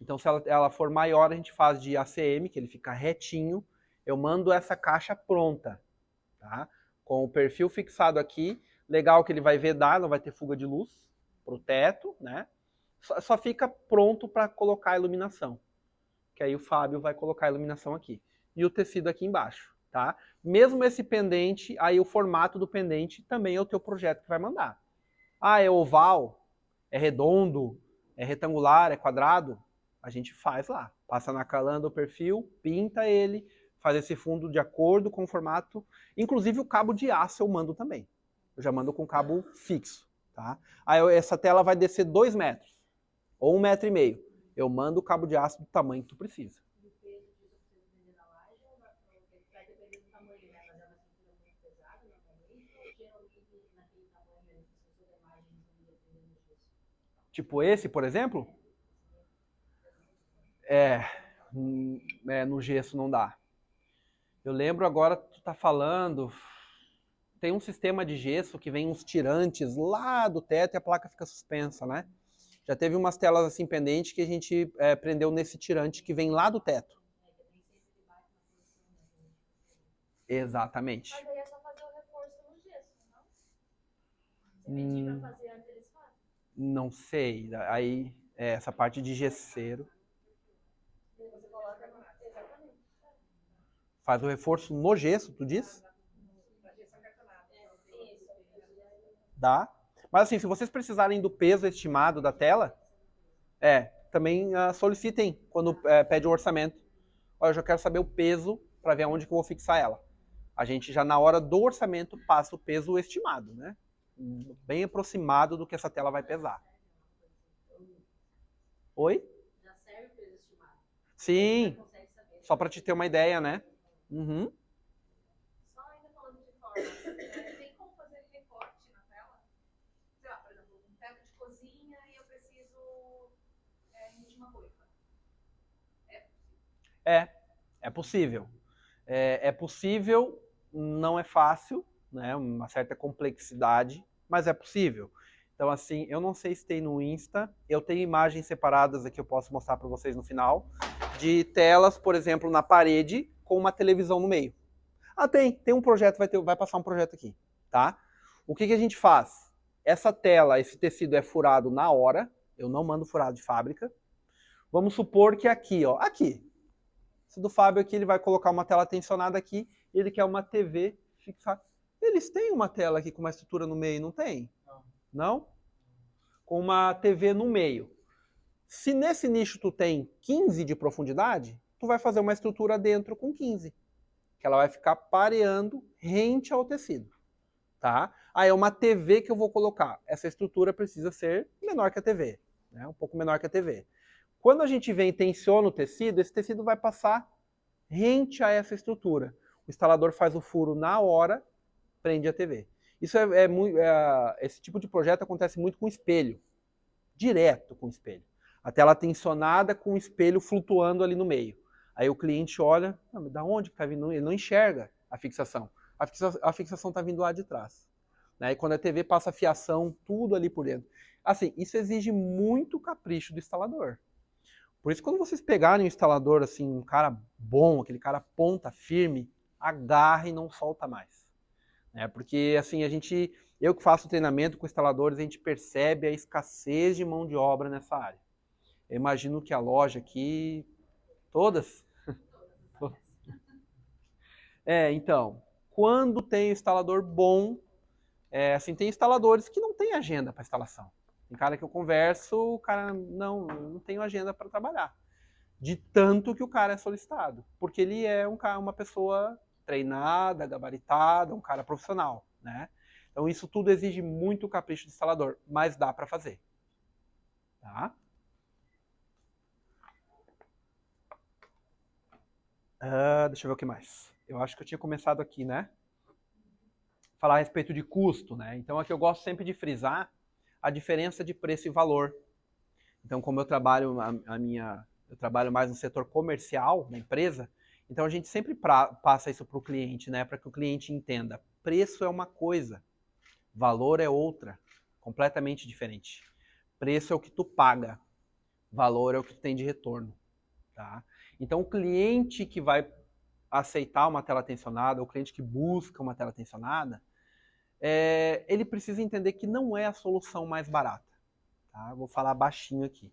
Então, se ela for maior, a gente faz de ACM, que ele fica retinho. Eu mando essa caixa pronta, tá? Com o perfil fixado aqui. Legal que ele vai vedar, não vai ter fuga de luz pro teto, né? Só fica pronto para colocar a iluminação. Que aí o Fábio vai colocar a iluminação aqui. E o tecido aqui embaixo, tá? Mesmo esse pendente, aí o formato do pendente também é o teu projeto que vai mandar. Ah, é oval? É redondo? É retangular? É quadrado? A gente faz lá. Passa na calandra o perfil, pinta ele, faz esse fundo de acordo com o formato. Inclusive o cabo de aço eu mando também. Eu já mando com cabo fixo, tá? Aí essa tela vai descer 2 metros, ou 1,5 metro. Eu mando o cabo de aço do tamanho que tu precisa. E o peso disso eu preciso vender na laje ou vai depender do tamanho, né? Mas é uma estrutura muito pesada normalmente, ou geralmente naquele tamanho mesmo, se você der margem de dependendo disso? Tipo esse, por exemplo? No gesso não dá. Eu lembro agora, tu tá falando, tem um sistema de gesso que vem uns tirantes lá do teto e a placa fica suspensa, né? Já teve umas telas assim pendentes que a gente prendeu nesse tirante que vem lá do teto. Exatamente. Mas aí é só fazer o reforço no gesso, não? Se pedir pra fazer antes, eles fazem. Não sei. Aí essa parte de gesseiro. Você coloca exatamente. Faz o reforço no gesso, tu diz? Isso. Dá. Mas assim, se vocês precisarem do peso estimado da tela, também solicitem quando pede o orçamento. Olha, eu já quero saber o peso para ver aonde que eu vou fixar ela. A gente já na hora do orçamento passa o peso estimado, né? Bem aproximado do que essa tela vai pesar. Oi? Já serve o peso estimado. Sim, Já consegue saber. só para te ter uma ideia, né? Uhum. Só ainda falando de forma, tem como fazer recorte na tela? Sei lá, por exemplo, um teto de cozinha e eu preciso emitir uma coifa. É possível. É possível, não é fácil, né? Uma certa complexidade, mas é possível. Então, assim, eu não sei se tem no Insta, eu tenho imagens separadas aqui, eu posso mostrar para vocês no final, de telas, por exemplo, na parede, com uma televisão no meio. Tem um projeto, vai passar um projeto aqui, tá? O que a gente faz? Essa tela, esse tecido é furado na hora, eu não mando furado de fábrica. Vamos supor que aqui, ó, aqui, esse do Fábio aqui, ele vai colocar uma tela tensionada aqui, ele quer uma TV fixada. Eles têm uma tela aqui com uma estrutura no meio, não tem? Não? Com uma TV no meio. Se nesse nicho tu tem 15 de profundidade, tu vai fazer uma estrutura dentro com 15. Que ela vai ficar pareando rente ao tecido. Tá? Aí é uma TV que eu vou colocar. Essa estrutura precisa ser menor que a TV. Né? Um pouco menor que a TV. Quando a gente vem e tensiona o tecido, esse tecido vai passar rente a essa estrutura. O instalador faz o furo na hora, prende a TV. Isso esse tipo de projeto acontece muito com espelho. Direto com espelho. A tela tensionada com o espelho flutuando ali no meio. Aí o cliente olha, da onde que está vindo? Ele não enxerga a fixação. A fixação está vindo lá de trás. Né? E quando a TV passa a fiação, tudo ali por dentro. Assim, isso exige muito capricho do instalador. Por isso, quando vocês pegarem um instalador, assim, um cara bom, aquele cara ponta, firme, agarra e não solta mais. Porque, assim, eu que faço treinamento com instaladores, a gente percebe a escassez de mão de obra nessa área. Eu imagino que a loja aqui, todas. Então, quando tem instalador bom, assim, tem instaladores que não têm agenda para instalação. Tem cara que eu converso, o cara, não tenho agenda para trabalhar. De tanto que o cara é solicitado. Porque ele é uma pessoa treinada, gabaritada, um cara profissional, né? Então isso tudo exige muito capricho do instalador, mas dá para fazer. Tá? Deixa eu ver o que mais. Eu acho que eu tinha começado aqui, né? Falar a respeito de custo, né? Então aqui eu gosto sempre de frisar a diferença de preço e valor. Então, como eu trabalho eu trabalho mais no setor comercial da empresa, então a gente sempre passa isso para o cliente, né? Para que o cliente entenda. Preço é uma coisa, valor é outra, completamente diferente. Preço é o que tu paga, valor é o que tu tem de retorno, tá? Então, o cliente que vai aceitar uma tela tensionada, o cliente que busca uma tela tensionada, ele precisa entender que não é a solução mais barata. Tá? Vou falar baixinho aqui.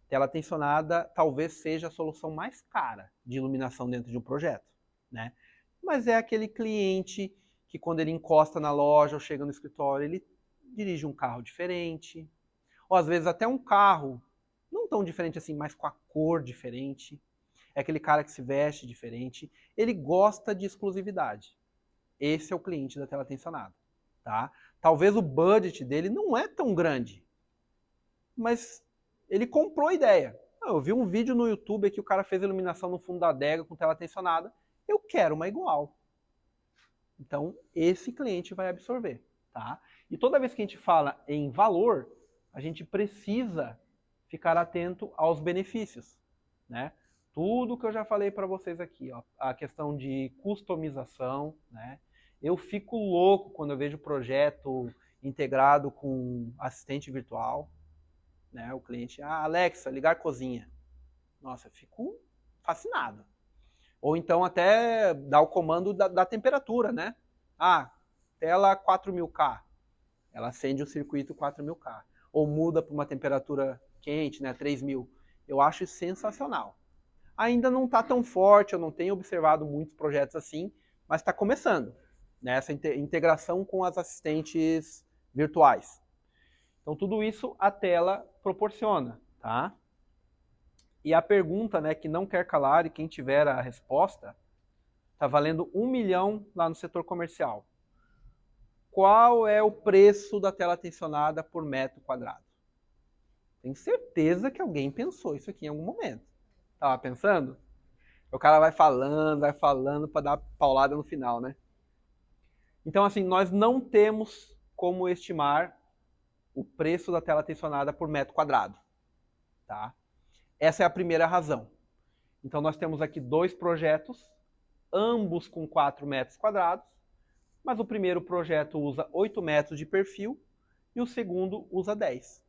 Tela tensionada talvez seja a solução mais cara de iluminação dentro de um projeto. Né? Mas é aquele cliente que quando ele encosta na loja ou chega no escritório, ele dirige um carro diferente. Ou às vezes até um carro não tão diferente assim, mas com a cor diferente. É aquele cara que se veste diferente. Ele gosta de exclusividade. Esse é o cliente da tela tensionada. Tá? Talvez o budget dele não é tão grande, mas ele comprou a ideia. Eu vi um vídeo no YouTube que o cara fez iluminação no fundo da adega com tela tensionada. Eu quero uma igual. Então, esse cliente vai absorver. Tá? E toda vez que a gente fala em valor, a gente precisa ficar atento aos benefícios. Né? Tudo que eu já falei para vocês aqui, ó, a questão de customização, né? Eu fico louco quando eu vejo projeto integrado com assistente virtual, né? O cliente, Alexa, ligar cozinha. Nossa, eu fico fascinado. Ou então até dar o comando da temperatura, né? Tela 4000K. Ela acende o circuito 4000K. Ou muda para uma temperatura quente, né, 3.000. Eu acho isso sensacional. Ainda não está tão forte, eu não tenho observado muitos projetos assim, mas está começando, né, essa integração com as assistentes virtuais. Então tudo isso a tela proporciona, tá? E a pergunta, né, que não quer calar, e quem tiver a resposta, está valendo 1 milhão lá no setor comercial. Qual é o preço da tela tensionada por metro quadrado? Tenho certeza que alguém pensou isso aqui em algum momento. Tava pensando? O cara vai falando para dar paulada no final, né? Então, assim, nós não temos como estimar o preço da tela tensionada por metro quadrado, tá? Essa é a primeira razão. Então, nós temos aqui 2 projetos, ambos com 4 metros quadrados, mas o primeiro projeto usa 8 metros de perfil e o segundo usa 10.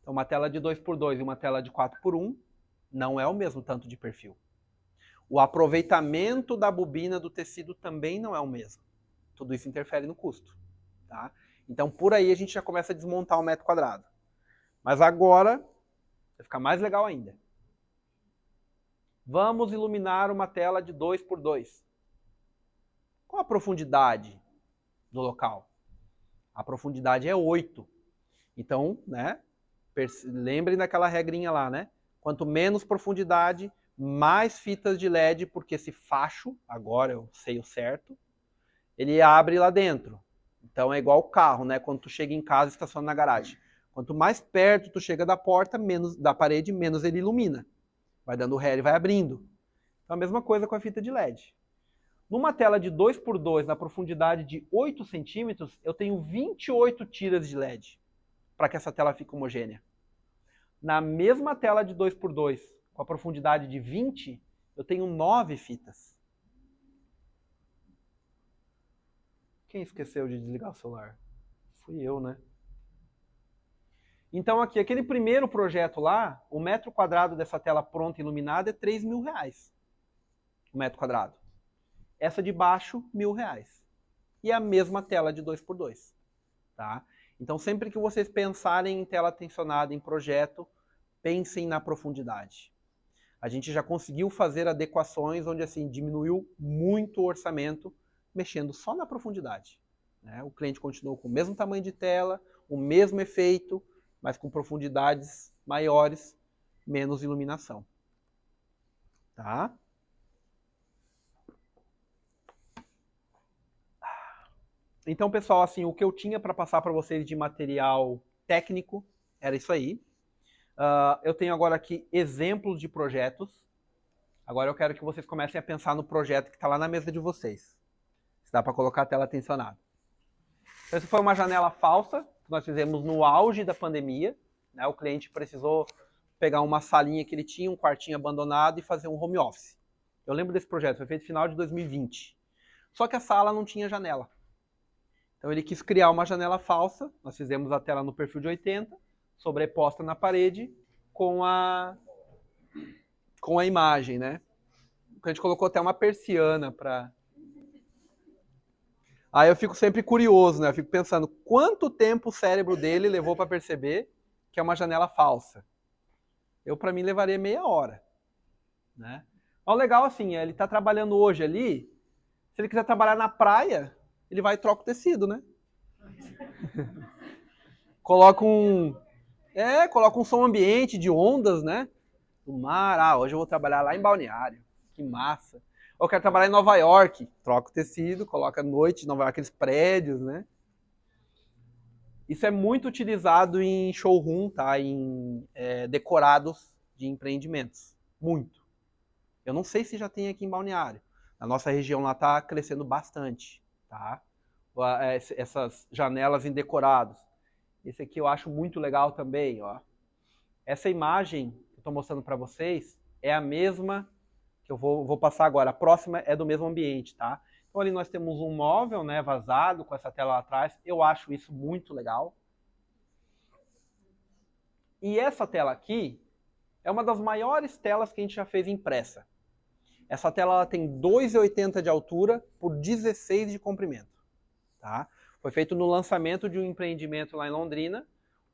Então, uma tela de 2x2 e uma tela de 4x1 não é o mesmo tanto de perfil. O aproveitamento da bobina do tecido também não é o mesmo. Tudo isso interfere no custo, tá? Então, por aí a gente já começa a desmontar o metro quadrado. Mas agora, vai ficar mais legal ainda. Vamos iluminar uma tela de 2x2. Qual a profundidade do local? A profundidade é 8. Então, né, lembrem daquela regrinha lá, né? Quanto menos profundidade, mais fitas de LED, porque esse facho, agora eu sei o certo, ele abre lá dentro. Então é igual o carro, né? Quando tu chega em casa e estaciona na garagem. Quanto mais perto tu chega da porta, menos da parede, menos ele ilumina. Vai dando ré e vai abrindo. Então a mesma coisa com a fita de LED. Numa tela de 2x2, na profundidade de 8 centímetros, eu tenho 28 tiras de LED para que essa tela fique homogênea. Na mesma tela de 2x2, com a profundidade de 20, eu tenho 9 fitas. Quem esqueceu de desligar o celular? Fui eu, né? Então aqui, aquele primeiro projeto lá, o metro quadrado dessa tela pronta iluminada é R$3.000. O metro quadrado. Essa de baixo, R$1.000. E a mesma tela de 2x2. Tá? Então sempre que vocês pensarem em tela tensionada em projeto, pensem na profundidade. A gente já conseguiu fazer adequações onde assim diminuiu muito o orçamento, mexendo só na profundidade. Né? O cliente continuou com o mesmo tamanho de tela, o mesmo efeito, mas com profundidades maiores, menos iluminação. Tá? Então, pessoal, assim, o que eu tinha para passar para vocês de material técnico era isso aí. Eu tenho agora aqui exemplos de projetos. Agora eu quero que vocês comecem a pensar no projeto que está lá na mesa de vocês. Se dá para colocar a tela tensionada. Essa foi uma janela falsa que nós fizemos no auge da pandemia. Né? O cliente precisou pegar uma salinha que ele tinha, um quartinho abandonado e fazer um home office. Eu lembro desse projeto, foi feito no final de 2020. Só que a sala não tinha janela. Então ele quis criar uma janela falsa, nós fizemos a tela no perfil de 80, sobreposta na parede com a imagem, né? A gente colocou até uma persiana para... Aí eu fico sempre curioso, né? Eu fico pensando quanto tempo o cérebro dele levou para perceber que é uma janela falsa. Eu, para mim, levaria meia hora. Né? Mas o legal, assim, ele está trabalhando hoje ali, se ele quiser trabalhar na praia, ele vai e troca o tecido, né? Coloca um som ambiente de ondas, né? Do mar. Hoje eu vou trabalhar lá em Balneário. Que massa. Ou eu quero trabalhar em Nova York. Troca o tecido, coloca à noite em Nova York, aqueles prédios, né? Isso é muito utilizado em showroom, tá? Em decorados de empreendimentos. Muito. Eu não sei se já tem aqui em Balneário. Na nossa região lá está crescendo bastante, tá? Essas janelas em decorados. Esse aqui eu acho muito legal também, ó. Essa imagem que eu estou mostrando para vocês é a mesma que eu vou passar agora. A próxima é do mesmo ambiente, tá? Então ali nós temos um móvel, né, vazado com essa tela lá atrás. Eu acho isso muito legal. E essa tela aqui é uma das maiores telas que a gente já fez impressa. Essa tela ela tem 2,80 de altura por 16 de comprimento. Tá? Foi feito no lançamento de um empreendimento lá em Londrina,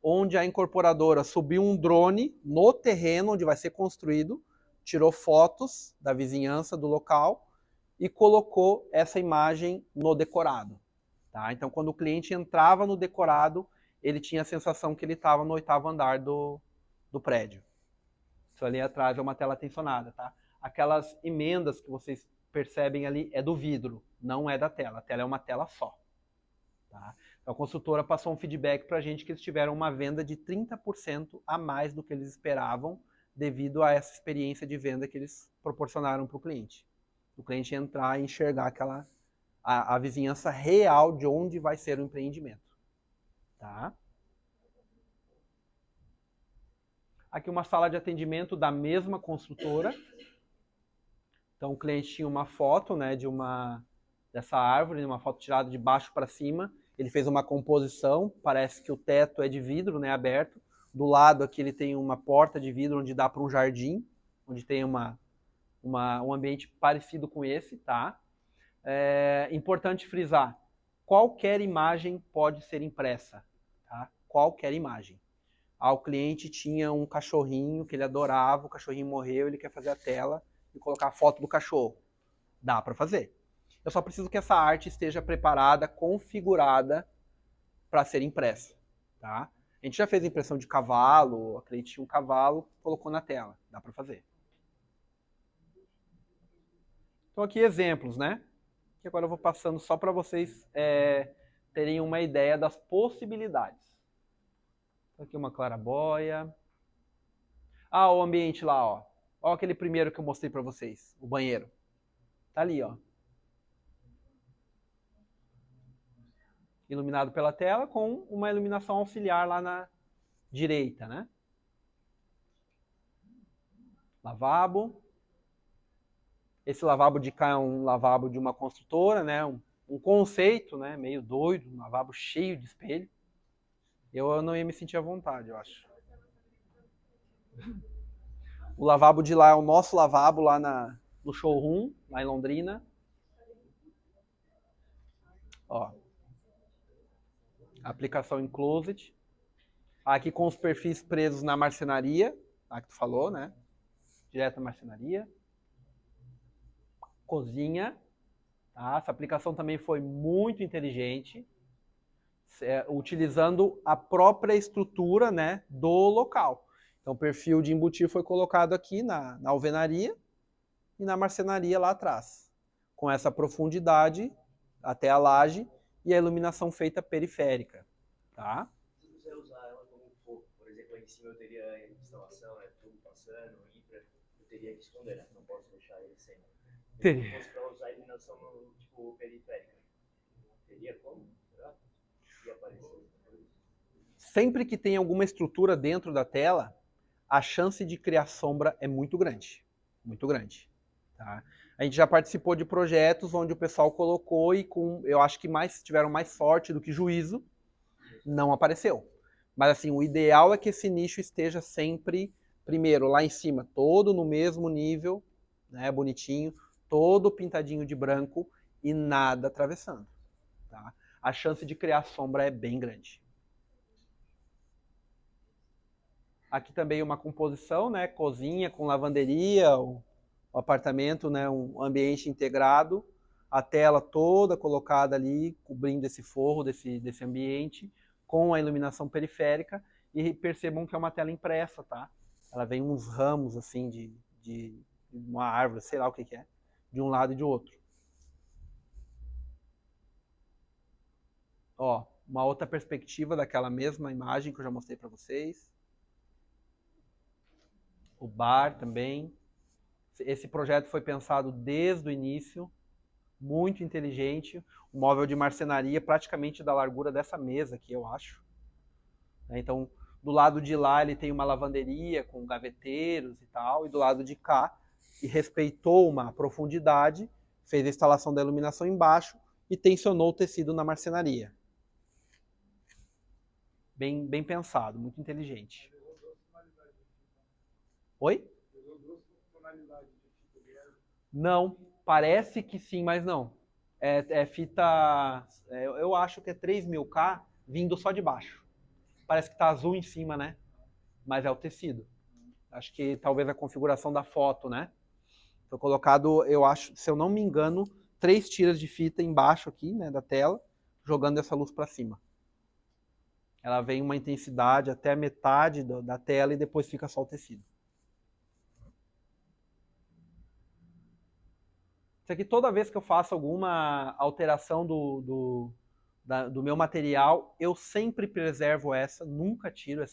onde a incorporadora subiu um drone no terreno onde vai ser construído, tirou fotos da vizinhança do local e colocou essa imagem no decorado. Tá? Então, quando o cliente entrava no decorado, ele tinha a sensação que ele estava no 8º andar do prédio. Isso ali atrás é uma tela tensionada. Tá? Aquelas emendas que vocês percebem ali é do vidro, não é da tela. A tela é uma tela só. Tá? Então, a construtora passou um feedback para a gente que eles tiveram uma venda de 30% a mais do que eles esperavam devido a essa experiência de venda que eles proporcionaram para o cliente. O cliente entrar e enxergar a vizinhança real de onde vai ser o empreendimento. Tá? Aqui uma sala de atendimento da mesma construtora. Então o cliente tinha uma foto, né, dessa árvore, uma foto tirada de baixo para cima. Ele fez uma composição, parece que o teto é de vidro, né, aberto. Do lado aqui ele tem uma porta de vidro onde dá para um jardim, onde tem um ambiente parecido com esse, tá? É importante frisar, qualquer imagem pode ser impressa, tá? Qualquer imagem. O cliente tinha um cachorrinho que ele adorava, o cachorrinho morreu, ele quer fazer a tela e colocar a foto do cachorro. Dá para fazer. Eu só preciso que essa arte esteja preparada, configurada para ser impressa, tá? A gente já fez impressão de cavalo, a cliente tinha um cavalo, colocou na tela. Dá para fazer. Então aqui exemplos, né? Que agora eu vou passando só para vocês terem uma ideia das possibilidades. Então, aqui uma clarabóia. O ambiente lá, ó. Olha aquele primeiro que eu mostrei para vocês, o banheiro. Tá ali, ó. Iluminado pela tela com uma iluminação auxiliar lá na direita, né? Lavabo. Esse lavabo de cá é um lavabo de uma construtora, né? Um conceito, né? Meio doido, um lavabo cheio de espelho. Eu não ia me sentir à vontade, eu acho. O lavabo de lá é o nosso lavabo lá no showroom, lá em Londrina. Ó. Aplicação em closet. Aqui com os perfis presos na marcenaria. Tá, que tu falou, né? Direto na marcenaria. Cozinha. Tá? Essa aplicação também foi muito inteligente. Utilizando a própria estrutura, né, do local. Então o perfil de embutir foi colocado aqui na alvenaria e na marcenaria lá atrás. Com essa profundidade até a laje e a iluminação feita periférica. Tá? Se você usar ela como fogo, por exemplo, aí em cima eu teria a instalação, né, tudo passando, infra, eu teria que esconder, né? Não posso deixar ele sem. Se fosse para usar a iluminação tipo periférica, teria como? Será? Ia aparecer. Sempre que tem alguma estrutura dentro da tela, a chance de criar sombra é muito grande. Muito grande. Tá? A gente já participou de projetos onde o pessoal colocou e eu acho que tiveram mais sorte do que juízo, não apareceu. Mas assim, o ideal é que esse nicho esteja sempre, primeiro, lá em cima, todo no mesmo nível, né, bonitinho, todo pintadinho de branco e nada atravessando. Tá? A chance de criar sombra é bem grande. Aqui também uma composição, né, cozinha com lavanderia, o apartamento, né, um ambiente integrado, a tela toda colocada ali, cobrindo esse forro desse ambiente, com a iluminação periférica, e percebam que é uma tela impressa, tá? Ela vem uns ramos, assim, de uma árvore, sei lá o que é, de um lado e de outro. Ó, uma outra perspectiva daquela mesma imagem que eu já mostrei para vocês. O bar também. Esse projeto foi pensado desde o início, muito inteligente. Um móvel de marcenaria praticamente da largura dessa mesa aqui, eu acho. Então, do lado de lá ele tem uma lavanderia com gaveteiros e tal, e do lado de cá, e respeitou uma profundidade, fez a instalação da iluminação embaixo e tensionou o tecido na marcenaria. Bem pensado, muito inteligente. Oi? Não, parece que sim, mas não. É fita, eu acho que é 3000K vindo só de baixo. parece que está azul em cima, né? Mas é o tecido. Acho que talvez a configuração da foto, né? Foi colocado, eu acho, se eu não me engano, 3 tiras de fita embaixo aqui, né, da tela, jogando essa luz para cima. Ela vem uma intensidade até a metade da tela e depois fica só o tecido. Isso aqui, toda vez que eu faço alguma alteração do meu material, eu sempre preservo essa, nunca tiro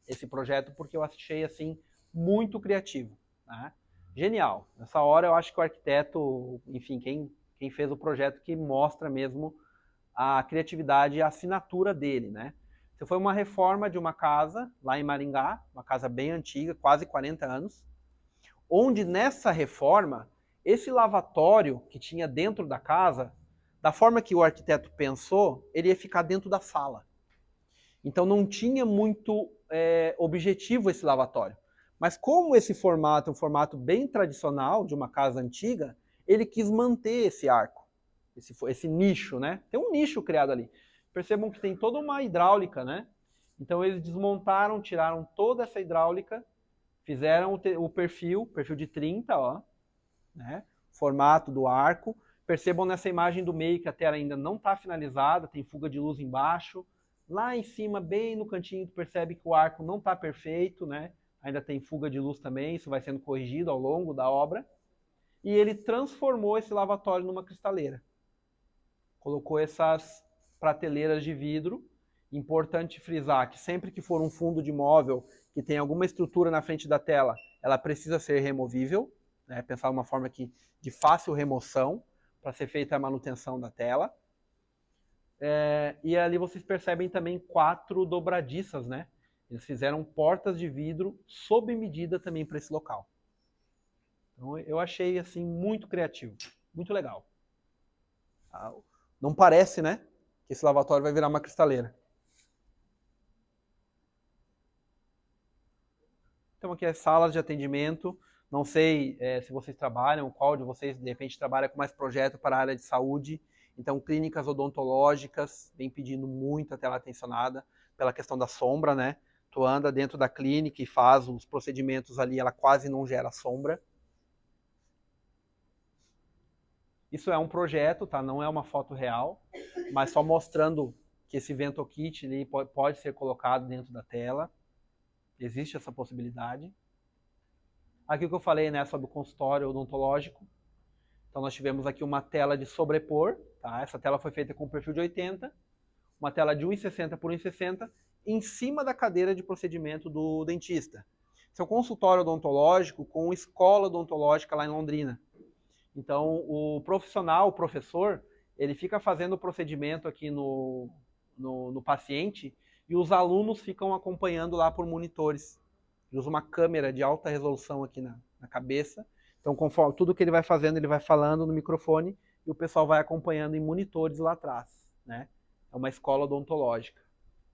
esse projeto, porque eu achei assim muito criativo. Né? Genial. Nessa hora eu acho que o arquiteto, enfim, quem fez o projeto que mostra mesmo a criatividade e a assinatura dele, né? Isso foi uma reforma de uma casa lá em Maringá, uma casa bem antiga, quase 40 anos, onde nessa reforma, esse lavatório que tinha dentro da casa, da forma que o arquiteto pensou, ele ia ficar dentro da sala. Então não tinha muito objetivo esse lavatório. Mas como esse formato é um formato bem tradicional de uma casa antiga, ele quis manter esse arco, esse nicho, né? Tem um nicho criado ali. Percebam que tem toda uma hidráulica, né? Então eles desmontaram, tiraram toda essa hidráulica, fizeram o perfil de 30, ó, né? Formato do arco. Percebam nessa imagem do meio que a tela ainda não está finalizada, tem fuga de luz embaixo. Lá em cima, bem no cantinho, tu percebe que o arco não está perfeito, né? Ainda tem fuga de luz também, isso vai sendo corrigido ao longo da obra. E ele transformou esse lavatório numa cristaleira. Colocou essas prateleiras de vidro. Importante frisar que sempre que for um fundo de móvel que tem alguma estrutura na frente da tela, ela precisa ser removível, né? Pensar uma forma de fácil remoção para ser feita a manutenção da tela. E ali vocês percebem também 4 dobradiças, né? Eles fizeram portas de vidro sob medida também para esse local. Então eu achei assim muito criativo, muito legal. Não parece, né, que esse lavatório vai virar uma cristaleira. Então aqui é salas de atendimento. Não sei se vocês trabalham, qual de vocês de repente trabalha com mais projeto para a área de saúde. Então clínicas odontológicas vem pedindo muito a tela tensionada pela questão da sombra, né? Tu anda dentro da clínica e faz os procedimentos ali, ela quase não gera sombra. Isso é um projeto, tá? Não é uma foto real, mas só mostrando que esse Vento Kit ali pode ser colocado dentro da tela. Existe essa possibilidade. Aqui o que eu falei, né, sobre o consultório odontológico. Então nós tivemos aqui uma tela de sobrepor, tá? Essa tela foi feita com um perfil de 80, uma tela de 1,60 por 1,60 em cima da cadeira de procedimento do dentista. Esse é um consultório odontológico com escola odontológica lá em Londrina. Então o profissional, o professor, ele fica fazendo o procedimento aqui no paciente e os alunos ficam acompanhando lá por monitores. Ele usa uma câmera de alta resolução aqui na cabeça. Então, conforme tudo que ele vai fazendo, ele vai falando no microfone e o pessoal vai acompanhando em monitores lá atrás, né? É uma escola odontológica.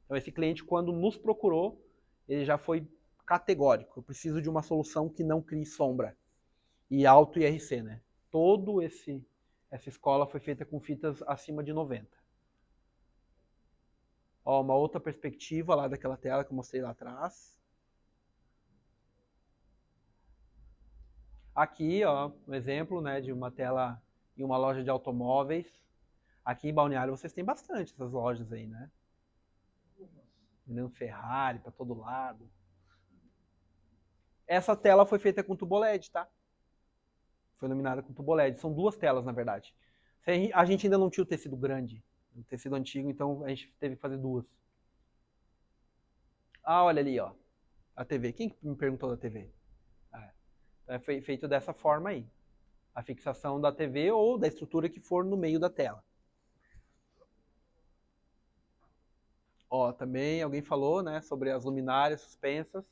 Então, esse cliente, quando nos procurou, ele já foi categórico. Eu preciso de uma solução que não crie sombra. E alto IRC, né? Essa escola foi feita com fitas acima de 90. Ó, uma outra perspectiva lá daquela tela que eu mostrei lá atrás. Aqui, ó, um exemplo, né, de uma tela em uma loja de automóveis. Aqui em Balneário vocês têm bastante essas lojas aí, né? Vendendo Ferrari para todo lado. Essa tela foi feita com tubo LED, tá? Foi iluminada com tubo LED. São 2 telas, na verdade. A gente ainda não tinha o tecido grande, o tecido antigo, então a gente teve que fazer 2. Ah, olha ali, ó, a TV. Quem me perguntou da TV? É feito dessa forma aí. A fixação da TV ou da estrutura que for no meio da tela. Ó, também alguém falou, né, sobre as luminárias suspensas.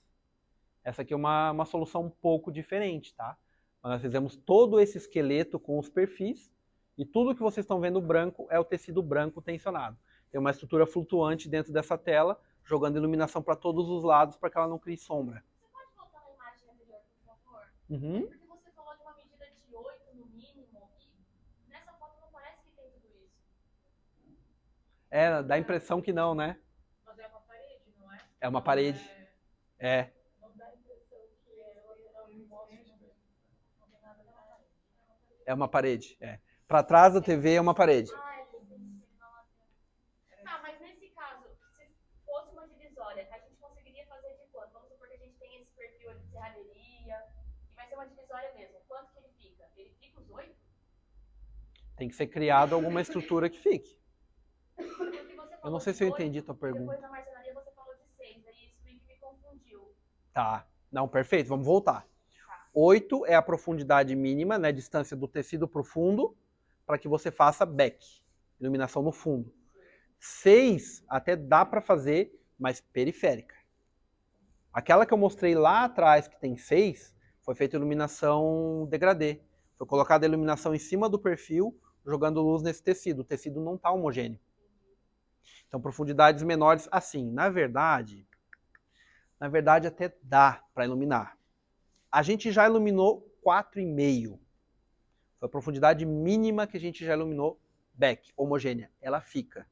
Essa aqui é uma solução um pouco diferente, tá? Nós fizemos todo esse esqueleto com os perfis e tudo que vocês estão vendo branco é o tecido branco tensionado. Tem uma estrutura flutuante dentro dessa tela, jogando iluminação para todos os lados para que ela não crie sombra. Uhum. Porque você falou de uma medida de 8 no mínimo, e nessa foto não parece que tem tudo isso. Dá a impressão que não, né? Mas é uma parede, É uma parede. É. É uma parede. É. Para trás da TV é uma parede. Ah, é porque tem espelho na lateral. Tá, mas nesse caso, se fosse uma divisória, a gente conseguiria fazer de quanto? Vamos supor que a gente tem esse perfil ali de serralheria, e vai ser uma divisória mesmo. Quanto que ele fica? Ele fica os 8? Tem que ser criado alguma estrutura que fique. Porque você Eu falou não sei de se eu 8, entendi a tua Depois pergunta. na marcenaria você falou de 6, aí isso meio que me confundiu. Tá. Não, perfeito. Vamos voltar. 8 é a profundidade mínima, né? Distância do tecido para o fundo, para que você faça back, iluminação no fundo. 6 até dá para fazer, mas periférica. Aquela que eu mostrei lá atrás, que tem 6, foi feita iluminação degradê. Foi colocada a iluminação em cima do perfil, jogando luz nesse tecido. O tecido não está homogêneo. Então, profundidades menores, assim, na verdade até dá para iluminar. A gente já iluminou 4,5. Foi a profundidade mínima que a gente já iluminou back, homogênea. Ela fica.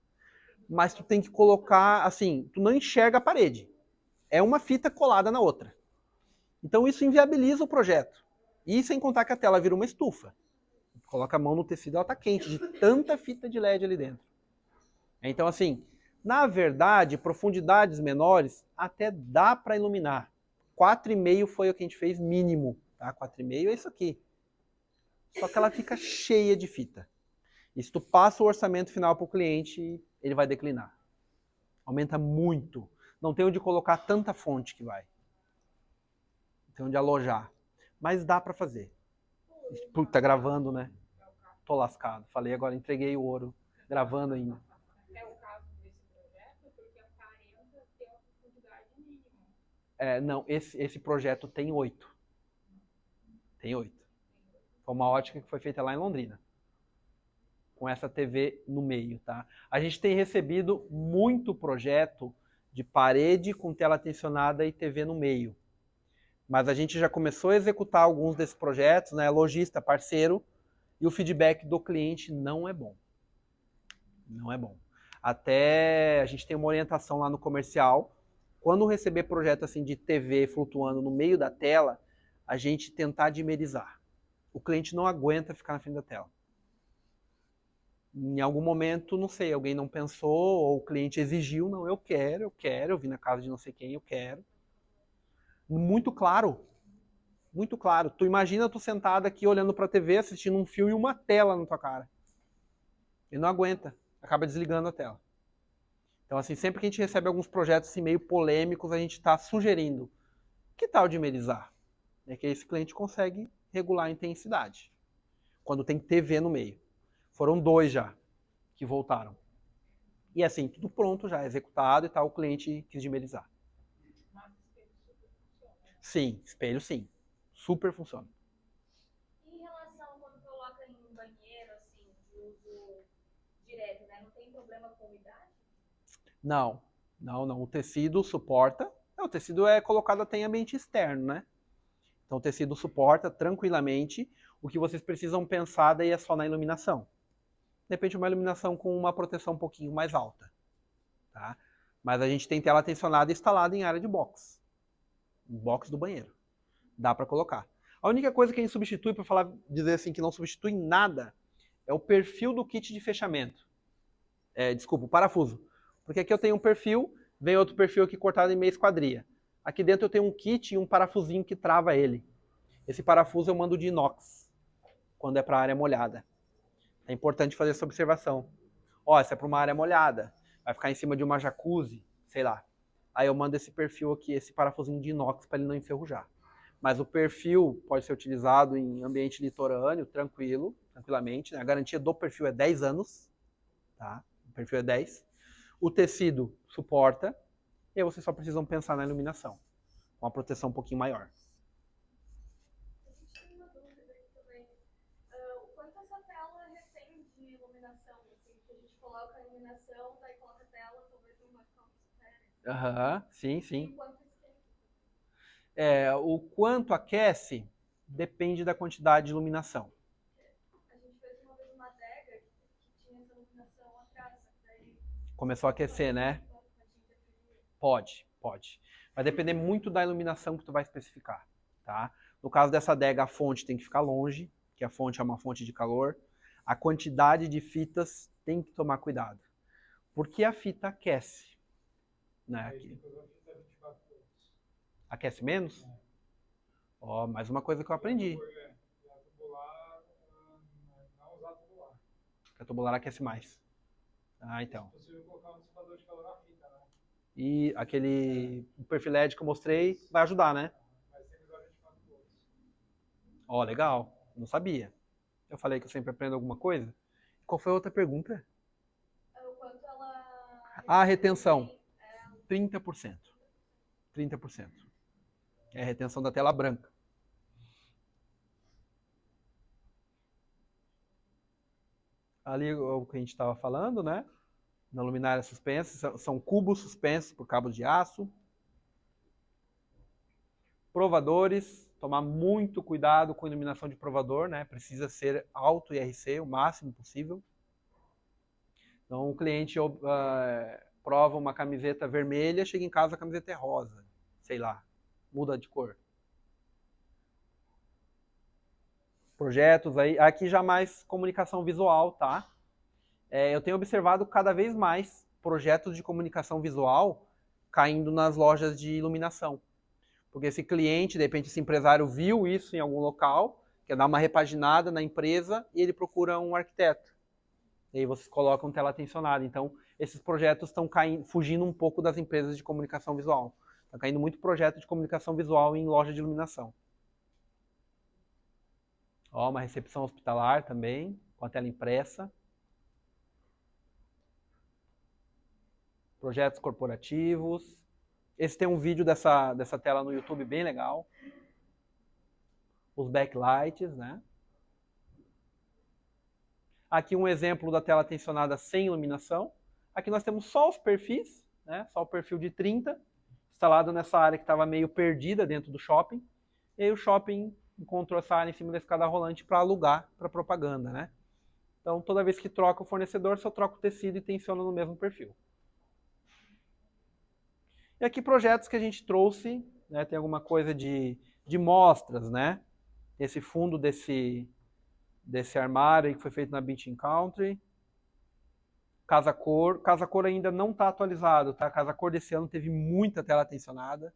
Mas tu tem que colocar, assim, tu não enxerga a parede. É uma fita colada na outra. Então isso inviabiliza o projeto. E sem contar que a tela vira uma estufa. Coloca a mão no tecido, ela tá quente, de tanta fita de LED ali dentro. Então, assim, na verdade, profundidades menores até dá para iluminar. 4,5 foi o que a gente fez mínimo. Tá? 4,5 é isso aqui. Só que ela fica cheia de fita. E se tu passa o orçamento final para o cliente, ele vai declinar. Aumenta muito. Não tem onde colocar tanta fonte que vai. Não tem onde alojar. Mas dá para fazer. Puta, tá gravando, né? Tô lascado. Falei agora, entreguei o ouro. Gravando ainda. É o caso desse projeto, porque aparenta ter uma profundidade mínima. Não, esse projeto tem 8. Tem 8. Foi uma ótica que foi feita lá em Londrina. Com essa TV no meio, tá? A gente tem recebido muito projeto de parede com tela tensionada e TV no meio. Mas a gente já começou a executar alguns desses projetos, né? Lojista, parceiro, e o feedback do cliente não é bom. Não é bom. Até a gente tem uma orientação lá no comercial. Quando receber projeto assim de TV flutuando no meio da tela, a gente tentar dimerizar. O cliente não aguenta ficar na frente da tela. Em algum momento, não sei, alguém não pensou, ou o cliente exigiu, não, eu quero, eu vim na casa de não sei quem, eu quero. Muito claro. Muito claro. Tu imagina tu sentado aqui olhando pra TV, assistindo um filme e uma tela na tua cara. Ele não aguenta. Acaba desligando a tela. Então, assim, sempre que a gente recebe alguns projetos assim, meio polêmicos, a gente está sugerindo. Que tal dimerizar? É que esse cliente consegue regular a intensidade. Quando tem TV no meio. Foram 2 já que voltaram. E assim, tudo pronto já, executado e tal, o cliente quis dimerizar. Mas espelho super funciona. Sim, espelho sim. Super funciona. E em relação quando coloca em banheiro, assim, de uso direto, né? Não tem problema com umidade? Não. O tecido suporta. O tecido é colocado até em ambiente externo, né? Então o tecido suporta tranquilamente. O que vocês precisam pensar daí é só na iluminação. De repente uma iluminação com uma proteção um pouquinho mais alta. Tá? Mas a gente tem tela tensionada instalada em área de box. Box do banheiro. Dá para colocar. A única coisa que a gente substitui, para dizer assim que não substitui nada, é o perfil do kit de fechamento. Desculpa, o parafuso. Porque aqui eu tenho um perfil, vem outro perfil aqui cortado em meia esquadria. Aqui dentro eu tenho um kit e um parafusinho que trava ele. Esse parafuso eu mando de inox, quando é para área molhada. É importante fazer essa observação. Essa é para uma área molhada, vai ficar em cima de uma jacuzzi, sei lá. Aí eu mando esse perfil aqui, esse parafusinho de inox para ele não enferrujar. Mas o perfil pode ser utilizado em ambiente litorâneo, tranquilamente. Né? A garantia do perfil é 10 anos. Tá? O perfil é 10. O tecido suporta. E aí vocês só precisam pensar na iluminação. Com uma proteção um pouquinho maior. A gente tem uma dúvida aqui também. O quanto essa tela retém de iluminação? Assim, que a gente coloca a iluminação, daí coloca a tela, talvez não vai ficar muito sério. Aham, sim, E sim. o quanto esquenta? O quanto aquece depende da quantidade de iluminação. A gente fez uma vez uma adega que tinha essa iluminação atrás, daí Começou a aquecer, né? pode interferir. Pode. Pode. Vai depender muito da iluminação que tu vai especificar, tá? No caso dessa adega, a fonte tem que ficar longe, que a fonte é uma fonte de calor. A quantidade de fitas tem que tomar cuidado, porque a fita aquece, né? Aí Aqui. tem que usar fita 24 volts. Aquece menos? Ó, mais uma coisa que eu aprendi. E a tubular, não usar tubular. A tubular aquece mais. Ah, então. Se possível, colocar um dissipador de calor na fita, né? E aquele perfil LED que eu mostrei vai ajudar, né? Mas tem que usar 24 volts. Ó, legal. Não sabia. Eu falei que eu sempre aprendo alguma coisa. Qual foi a outra pergunta? O quanto ela... Ah, retenção. 30%. 30%. É a retenção da tela branca. Ali é o que a gente estava falando, né? Na luminária suspensa, são cubos suspensos por cabos de aço. Provadores, tomar muito cuidado com a iluminação de provador, né? Precisa ser alto IRC, o máximo possível. Então o cliente prova uma camiseta vermelha, chega em casa a camiseta é rosa. Sei lá, muda de cor. Projetos aí, aqui já mais comunicação visual, tá? Eu tenho observado cada vez mais projetos de comunicação visual caindo nas lojas de iluminação. Porque esse cliente, de repente, esse empresário viu isso em algum local, quer dar uma repaginada na empresa e ele procura um arquiteto. E aí vocês colocam tela tensionada. Então, esses projetos estão fugindo um pouco das empresas de comunicação visual. Está caindo muito projeto de comunicação visual em loja de iluminação. Ó, uma recepção hospitalar também, com a tela impressa. Projetos corporativos. Esse tem um vídeo dessa tela no YouTube bem legal. Os backlights, né? Aqui um exemplo da tela tensionada sem iluminação. Aqui nós temos só os perfis, né? Só o perfil de 30, instalado nessa área que estava meio perdida dentro do shopping. E aí o shopping encontrou essa área em cima da escada rolante para alugar para propaganda, né? Então toda vez que troca o fornecedor, só troca o tecido e tensiona no mesmo perfil. E aqui projetos que a gente trouxe, né? Tem alguma coisa de mostras, né? Esse fundo desse armário aí que foi feito na Beach Country. Casa Cor. Casa Cor ainda não está atualizado, tá? Casa Cor desse ano teve muita tela tensionada.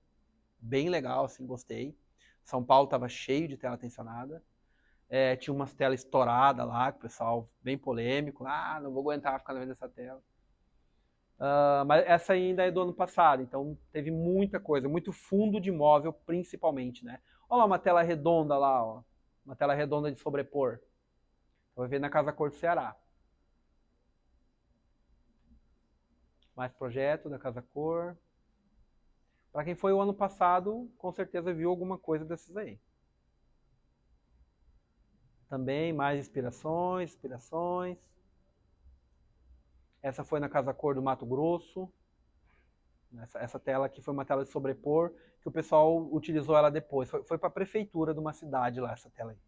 Bem legal, assim, gostei. São Paulo estava cheio de tela tensionada. Tinha umas telas estouradas lá, que o pessoal bem polêmico. Ah, não vou aguentar ficar vendo essa tela. Mas essa ainda é do ano passado, então teve muita coisa, muito fundo de móvel principalmente, né? Olha lá uma tela redonda lá, ó. Uma tela redonda de sobrepor. Vai ver na Casa Cor do Ceará. Mais projeto da Casa Cor. Para quem foi o ano passado, com certeza viu alguma coisa desses aí. Também mais inspirações. Essa foi na Casa Cor do Mato Grosso. Essa tela aqui foi uma tela de sobrepor, que o pessoal utilizou ela depois. Foi para a prefeitura de uma cidade lá, essa tela aí.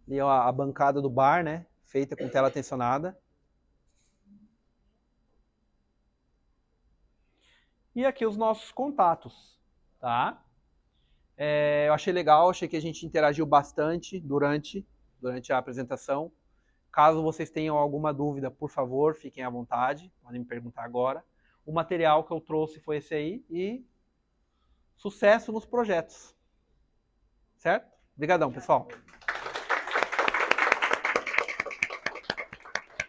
Ali ó, a bancada do bar, né? Feita com tela tensionada. E aqui os nossos contatos, tá? Eu achei legal, achei que a gente interagiu bastante durante a apresentação. Caso vocês tenham alguma dúvida, por favor, fiquem à vontade, podem me perguntar agora. O material que eu trouxe foi esse aí e sucesso nos projetos. Certo? Obrigadão, pessoal.